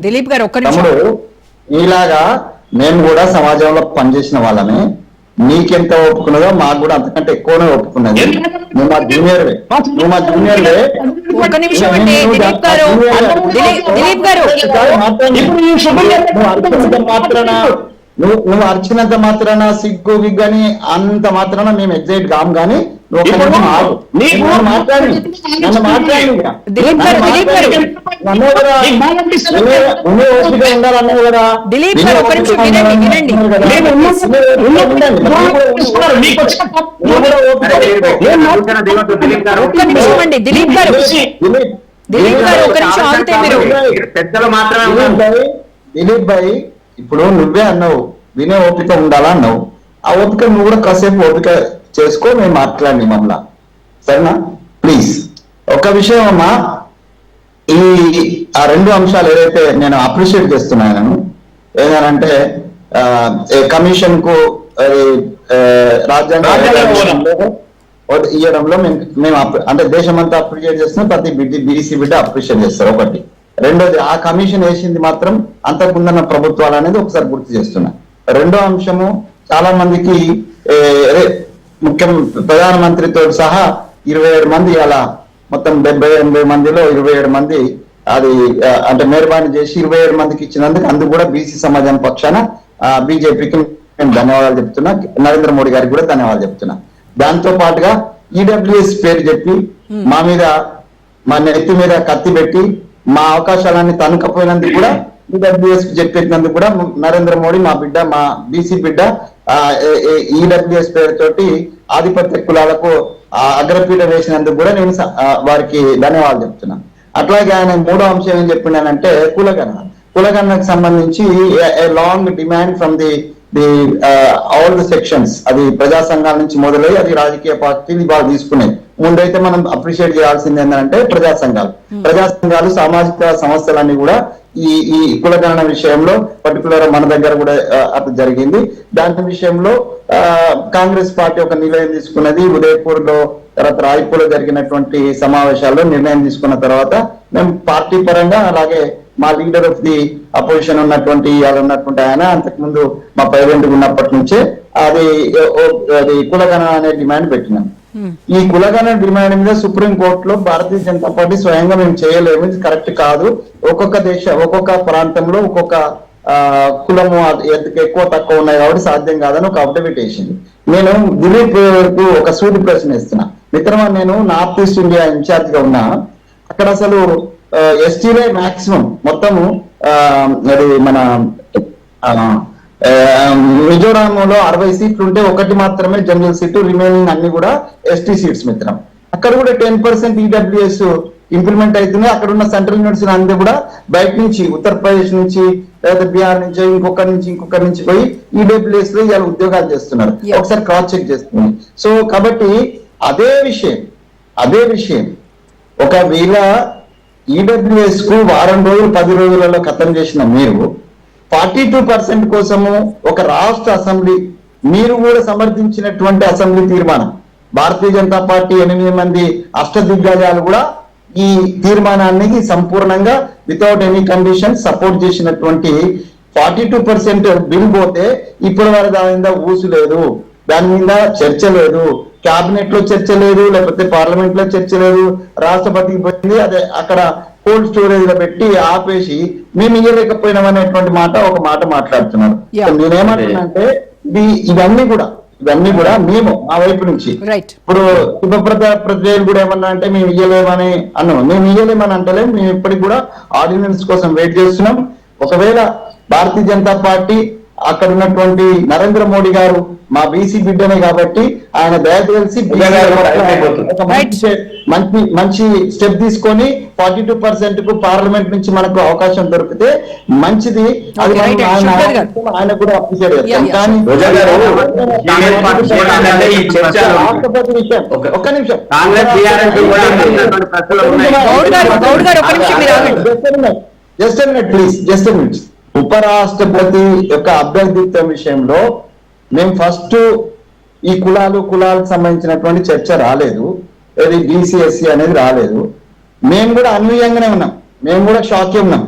దిలీప్ గారు తమ్ముడు ఇలాగా మేము కూడా సమాజంలో పనిచేసిన వాళ్ళమే. నీకెంత ఒప్పుకున్నదో మాకు కూడా అంతకంటే ఎక్కువనే ఒప్పుకున్నది. నువ్వు మా జూనియర్వే. ఒక్క నిమిషం అండి దిలీప్ గారు. దిలీప్ గారు నువ్వు అర్చినంత మాత్రాన సిగ్గు విగ్గని అంత మాత్రాన మేము ఎగ్జైట్ కాము. కానీ నువ్వు ఒక నిమిషం ఆగు. నన్ను మాట్లాడి దిలీప్ గారు ఓపిక ఉండాలన్నావు కదా. దిలీప్ గారు ఒక నిమిషం వినండి. ఒక్క నిమిషం అండి దిలీప్ గారు ఒక నిమిషం ఆగితే మీరు పెద్దలు మాత్రమే దిలీప్ భాయ్, ఇప్పుడు నువ్వే అన్నావు వినే ఓపిక ఉండాలా అన్నావు. ఆ ఓపిక నువ్వు కూడా కాసేపు ఓపిక చేసుకో, మేము మాట్లాడి మమ్మల్ని, సరేనా? ప్లీజ్ ఒక విషయం అమ్మా, ఆ రెండు అంశాలు ఏదైతే నేను అప్రిషియేట్ చేస్తున్నాను ఏదనంటే కమిషన్ కు రాజ్యాంగ ఇవ్వడంలో మేము అంటే దేశమంతా అప్రిషియేట్ చేస్తున్నాం, ప్రతి బీసీ బిడ్డ అప్రిషియేట్ చేస్తారు. ఒకటి. రెండోది, ఆ కమిషన్ వేసింది మాత్రం అంతకుముందున్న ప్రభుత్వాలు అనేది ఒకసారి గుర్తు చేస్తున్నా. రెండో అంశము, చాలా మందికి ముఖ్యం ప్రధానమంత్రితో సహా 27 మంది అలా మొత్తం 70-80 మందిలో 27 మంది అది అంటే మెహర్బానీ చేసి 27 మందికి ఇచ్చినందుకు అందుకు కూడా బీసీ సమాజం పక్షాన బీజేపీకి నేను ధన్యవాదాలు చెప్తున్నా, నరేంద్ర మోడీ గారికి కూడా ధన్యవాదాలు చెప్తున్నా. దాంతో పాటుగా ఈడబ్ల్యూఎస్ పేరు చెప్పి మా నెత్తి మీద కత్తి పెట్టి మా అవకాశాలన్నీ తనుకపోయినందుకు కూడా ఈడబ్ల్యూఎస్ చెప్పేసినందుకు కూడా నరేంద్ర మోడీ మా బిడ్డ, మా బీసీ బిడ్డ ఈడబ్ల్యూఎస్ పేరుతోటి ఆధిపత్య కులాలకు అగ్రపీఠ వేసినందుకు కూడా నేను వారికి ధన్యవాదాలు చెప్తున్నా. అట్లాగే ఆయన మూడో అంశం ఏం చెప్పిండానంటే కులగణనకు సంబంధించి long demand from the all the sections, అది ప్రజా సంఘాల నుంచి మొదలై అది రాజకీయ పార్టీలు బాగా తీసుకున్నాయి. ముందైతే మనం అప్రిషియేట్ చేయాల్సింది ఏంటంటే ప్రజా సంఘాలు సామాజిక సమస్యలన్నీ కూడా ఈ కులగణన విషయంలో పర్టికులర్ మన దగ్గర కూడా అట్లా జరిగింది. దాని విషయంలో కాంగ్రెస్ పార్టీ ఒక నిర్ణయం తీసుకున్నది. ఉదయపూర్ లో తర్వాత రాయ్పూర్ లో జరిగినటువంటి సమావేశాల్లో నిర్ణయం తీసుకున్న తర్వాత మేము పార్టీ పరంగా అలాగే మా లీడర్ ఆఫ్ ది అపోజిషన్ ఉన్నటువంటి ఆయన అంతకుముందు మా ప్రెసిడెంట్ ఉన్నప్పటి నుంచే అది కులగణన అనే డిమాండ్ పెట్టినాం. ఈ కులగణన డిమాండ్ మీద సుప్రీం కోర్టులో భారతీయ జనతా పార్టీ స్వయంగా మేము చేయలేము, ఇది కరెక్ట్ కాదు, ఒక్కొక్క ప్రాంతంలో ఒక్కొక్క కులము ఎక్కువ తక్కువ ఉన్నాయి కాబట్టి సాధ్యం కాదని ఒక అఫిడవిట్ వేసింది. నేను దిలీప్ కు ఒక సూటి ప్రశ్న ఇస్తున్నా. మిత్రమా, నేను నార్త్ ఈస్ట్ ఇండియా ఇన్ఛార్జ్ గా ఉన్నా. అక్కడ అసలు ఎస్టీలే మాక్సిమం మొత్తము అది మన మిజోరాంలో 60 సీట్లు ఉంటే ఒకటి మాత్రమే జనరల్ సీటు, రిమైనింగ్ అన్ని కూడా ఎస్టీ సీట్స్ మిత్రం. అక్కడ కూడా 10% ఈడబ్ల్యూఎస్ ఇంప్లిమెంట్ అవుతుంది. అక్కడ ఉన్న సెంట్రల్ యూనివర్సిటీ అంతా కూడా బయట నుంచి ఉత్తరప్రదేశ్ నుంచి లేదా బీహార్ నుంచి ఇంకొకరి నుంచి పోయి ఈడబ్ల్యూఎస్ లో ఇవాళ ఉద్యోగాలు చేస్తున్నారు. ఒకసారి క్రాస్ చెక్ చేస్తున్నారు. సో కాబట్టి అదే విషయం ఒకవేళ ఈడబ్ల్యూఎస్ కు వారం రోజులు 10 రోజులలో ఖతం చేసిన మీరు 42% కోసము ఒక రాష్ట్ర అసెంబ్లీ మీరు కూడా సమర్థించినటువంటి అసెంబ్లీ తీర్మానం, భారతీయ జనతా పార్టీ 8 మంది అష్టదిగ్గజాలు కూడా ఈ తీర్మానానికి సంపూర్ణంగా వితౌట్ ఎనీ కండిషన్ సపోర్ట్ చేసినటువంటి 42% బిల్ పోతే ఇప్పటి వరకు దాని మీద ఊసు లేదు, దాని మీద చర్చ లేదు, క్యాబినెట్ లో చర్చ లేదు, లేకపోతే పార్లమెంట్ లో చర్చ లేదు, రాష్ట్రపతికి పోయింది, అదే అక్కడ కోల్డ్ స్టోరేజ్ లో పెట్టి ఆపేసి మేము ఇయ్యలేకపోయినాం అనేటువంటి ఒక మాట మాట్లాడుతున్నారు. నేనేమంటున్నానంటే ఇవన్నీ కూడా మేము ఆ వైపు నుంచి ఇప్పుడు శుభప్రజలు కూడా ఏమన్నా అంటే మేము ఇయ్యలేమని అన్నాం. మేము ఇయ్యలేమని అంటలేము, మేము ఇప్పటికి కూడా ఆర్డినెన్స్ కోసం వెయిట్ చేస్తున్నాం. ఒకవేళ భారతీయ జనతా పార్టీ అక్కడ ఉన్నటువంటి నరేంద్ర మోడీ గారు మా బీసీ బిడ్డనే కాబట్టి ఆయన దయచేసి మంచి స్టెప్ తీసుకొని 42% కు పార్లమెంట్ నుంచి మనకు అవకాశం దొరికితే మంచిది. అది ఆయన కూడా అప్రిషియేట్ చేస్తాం. కానీ రాష్ట్రపతి విషయం ఒక్క నిమిషం, జస్ట్ మినిట్ ఉపరాష్ట్రపతి యొక్క అభ్యర్థిత్వం విషయంలో మేము ఫస్ట్ ఈ కులాలకు సంబంధించినటువంటి చర్చ రాలేదు, అది బీసీఎస్సీ అనేది రాలేదు. మేము కూడా అన్వయంగానే ఉన్నాం, మేము కూడా షాక్ ఉన్నాం.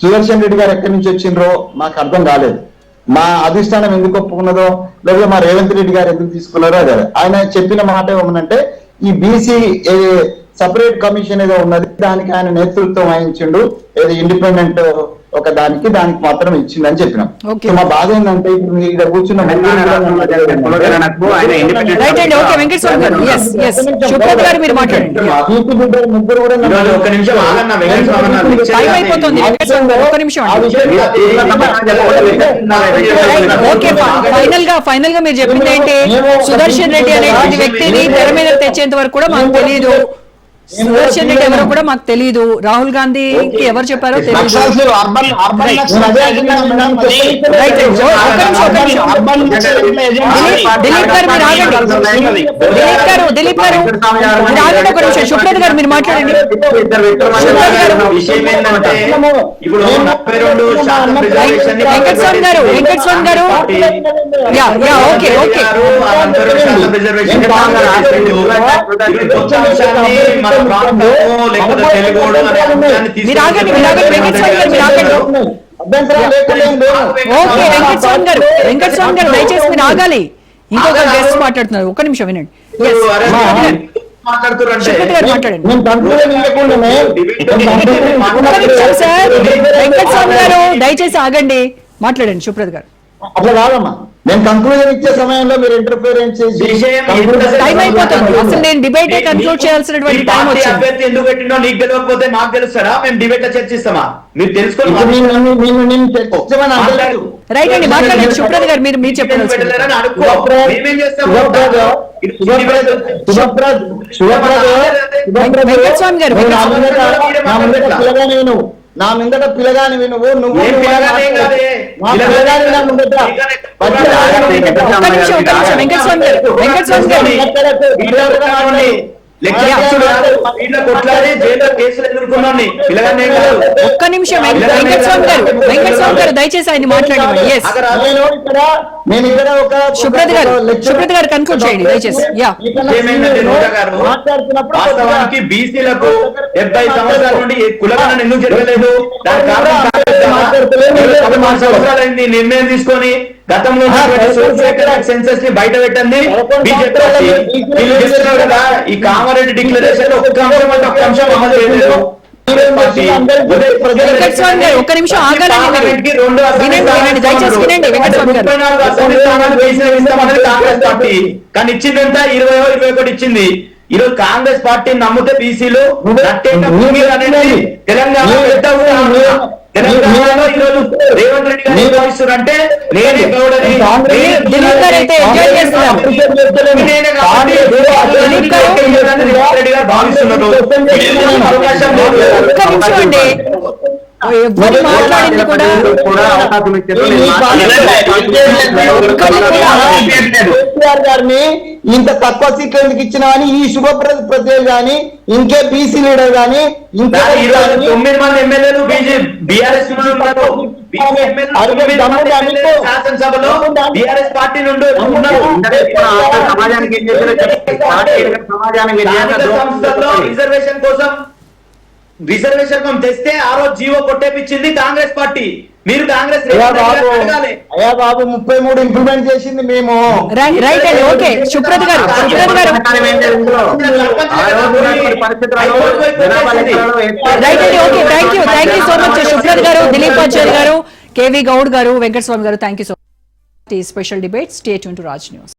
సుదర్శన్ రెడ్డి గారు ఎక్కడి నుంచి వచ్చిండ్రో మాకు అర్థం కాలేదు. మా అధిష్టానం ఎందుకు ఒప్పుకున్నదో లేదా మా రేవంత్ రెడ్డి గారు ఎందుకు తీసుకున్నారో అదే. ఆయన చెప్పిన మాట ఏమనంటే ఈ బీసీ సపరేట్ కమిషన్ ఏదో ఉన్నది, దానికి ఆయన నేతృత్వం వహించిండు, ఏది ఇండిపెండెంట్ ఒక దానికి మాత్రం ఇచ్చిందని చెప్పినాం. Okay. సో మా బాధ ఏంటంటే ఇప్పుడు మీరు ఇక్కడ కూర్చున్న కులగణనకు ఆయన independent రైట్ అండి, ఓకే వెంకటస్వామి గారు, ఎస్ ఎస్ సుప్రత్ గారు మీరు మాట్లాడండి. ముగ్గురు కూడా ఈరోజు ఒక్క నిమిషం ఆగన్న వెంకటస్వామి అన్న, టైం అయిపోతుంది వెంకటస్వామి గారు, ఒక్క నిమిషం అండి. ఓకే, ఫైనల్ గా మీరు చెప్పింది ఏంటి, సుదర్శన్ రెడ్డి అనేటువంటి వ్యక్తిని తెర మీద తెచ్చేంత వరకు కూడా మాకు తెలియదు. సుదర్శన్ రెడ్డి ఎవరో కూడా మాకు తెలియదు. రాహుల్ గాంధీకి ఎవరు చెప్పారో తెలియదు. దిలీప్ గారు మీరు ఆగండి. దిలీప్ గారు మీరు ఆగండి ఒక నిమిషం. సుప్రత్ గారు మీరు మాట్లాడండి. విషయం ఏంటంటే ఇప్పుడు 42% రిజర్వేషన్ ని వెంకటస్వామి గారు యా ఓకే ఓకే రిజర్వేషన్ మన ప్రాంతము లేకపోతే తెలుగోడు అనే అంశాన్ని మీరు ఆగండి వెంకటస్వామి గారు మీరు ఆగండి. ఓకే వెంకటస్వామి గారు దయచేసి మీరు ఆగాలి. ఇంకొక గెస్ట్ మాట్లాడుతున్నారు, ఒక్క నిమిషం వినండి. Yes. సుప్రత్ గారు మాట్లాడండి. ఒక్క నిమిషం సార్, వెంకటస్వామి గారు దయచేసి ఆగండి, మాట్లాడండి సుప్రత్ గారు. అట్లా కాదమ్మా, నేను కంక్లూజన్ ఇచ్చే సమయంలో మీరు ఇంటర్ఫియరెన్స్ చేసి టైం అయిపోతుంది. అసలు నేను డిబేట్ కన్క్లూడ్ చేయాల్సినటువంటి టైం వచ్చింది. అభ్యర్థి ఎందుకు పెట్టినో నీకు తెలియకపోతే మాకు తెలుస్తారా? మేము డిబేట్ లో చర్చిస్తామా? మీరు తెలుసుకోవాలి. రైట్ అండి, మాట్లాడండి సుప్రత్ గారు, మీరు చెప్పండి. పెట్టలేరని అనుకో, మేమేం చేస్తాము? వెంకటస్వామి గారు నా ముందట పిల్లగాని నువ్వు ఏం పిల్లగానే కాదే. ఒక్క నిమిషం వెంకటస్వామి గారు ఒక్క నిమిషం వెంకటస్వామి గారు దయచేసి ఆయన మాట్లాడండి. ఎస్ సుప్రత్ గారు కన్క్లూడ్ చేయండి దయచేసి. యా వాస్తవానికి బీసీలకు 70 సంవత్సరాల నుండి కులగణన ఎందుకు జరగలేదు? దానికి కారణం సంవత్సరాలైంది నిర్ణయం తీసుకొని గతంలో సెన్సెస్ ని బయట పెట్టండి బీజేపీ పార్టీ. వీళ్ళు చెప్తున్నారు కదా, ఈ కామారెడ్డి డిక్లరేషన్ లో ఒక్క అంశం అంటే ఒక్క అంశం అమలు చేయలేదు. వెంకటస్వామి గారు ఒక్క నిమిషం ఆగాలండి, దయచేసి వినండి. వెంకటస్వామి గారు కాంగ్రెస్ పార్టీ కానీ ఇచ్చిందంతా 20-21 ఇచ్చింది. ఈరోజు కాంగ్రెస్ పార్టీని నమ్మితే బీసీలు అనేది తెలంగాణ పెద్ద తెలంగాణలో ఈరోజు రేవంత్ రెడ్డి గారు భావిస్తున్నారంటే నేనే గౌడని రేవంత్ రెడ్డి గారు భావిస్తున్నారు. అవకాశం లేదు. ఎవరు మాట్లాడింది కూడా గారిని ఇంత తక్కువ సీట్లు ఎందుకు ఇచ్చినామని ఈ శుభప్రద గాని ఇంకే బీసీ లీడర్ గాని ఇంకా 9 మంది ఎమ్మెల్యేలు బీఆర్ఎస్ శాసనసభలో బీఆర్ఎస్ పార్టీ నుండి సమాజానికి సంస్థల్లో రిజర్వేషన్ కోసం తెస్తే ఆ రోజు జీవో కొట్టేపించింది కాంగ్రెస్ పార్టీ. మీరు కాంగ్రెస్ అయ్యా బాబు 33 ఇంప్లిమెంట్ చేసింది మేము. రైట్ అండి, ఓకే సుప్రత్ గారు రైట్ అండి, okay thank you so much Suprat garu, Dilip Acharya garu, KV Goud garu, Venkataswamy garu, thank you so much. Special debate, stay tune to Raj news.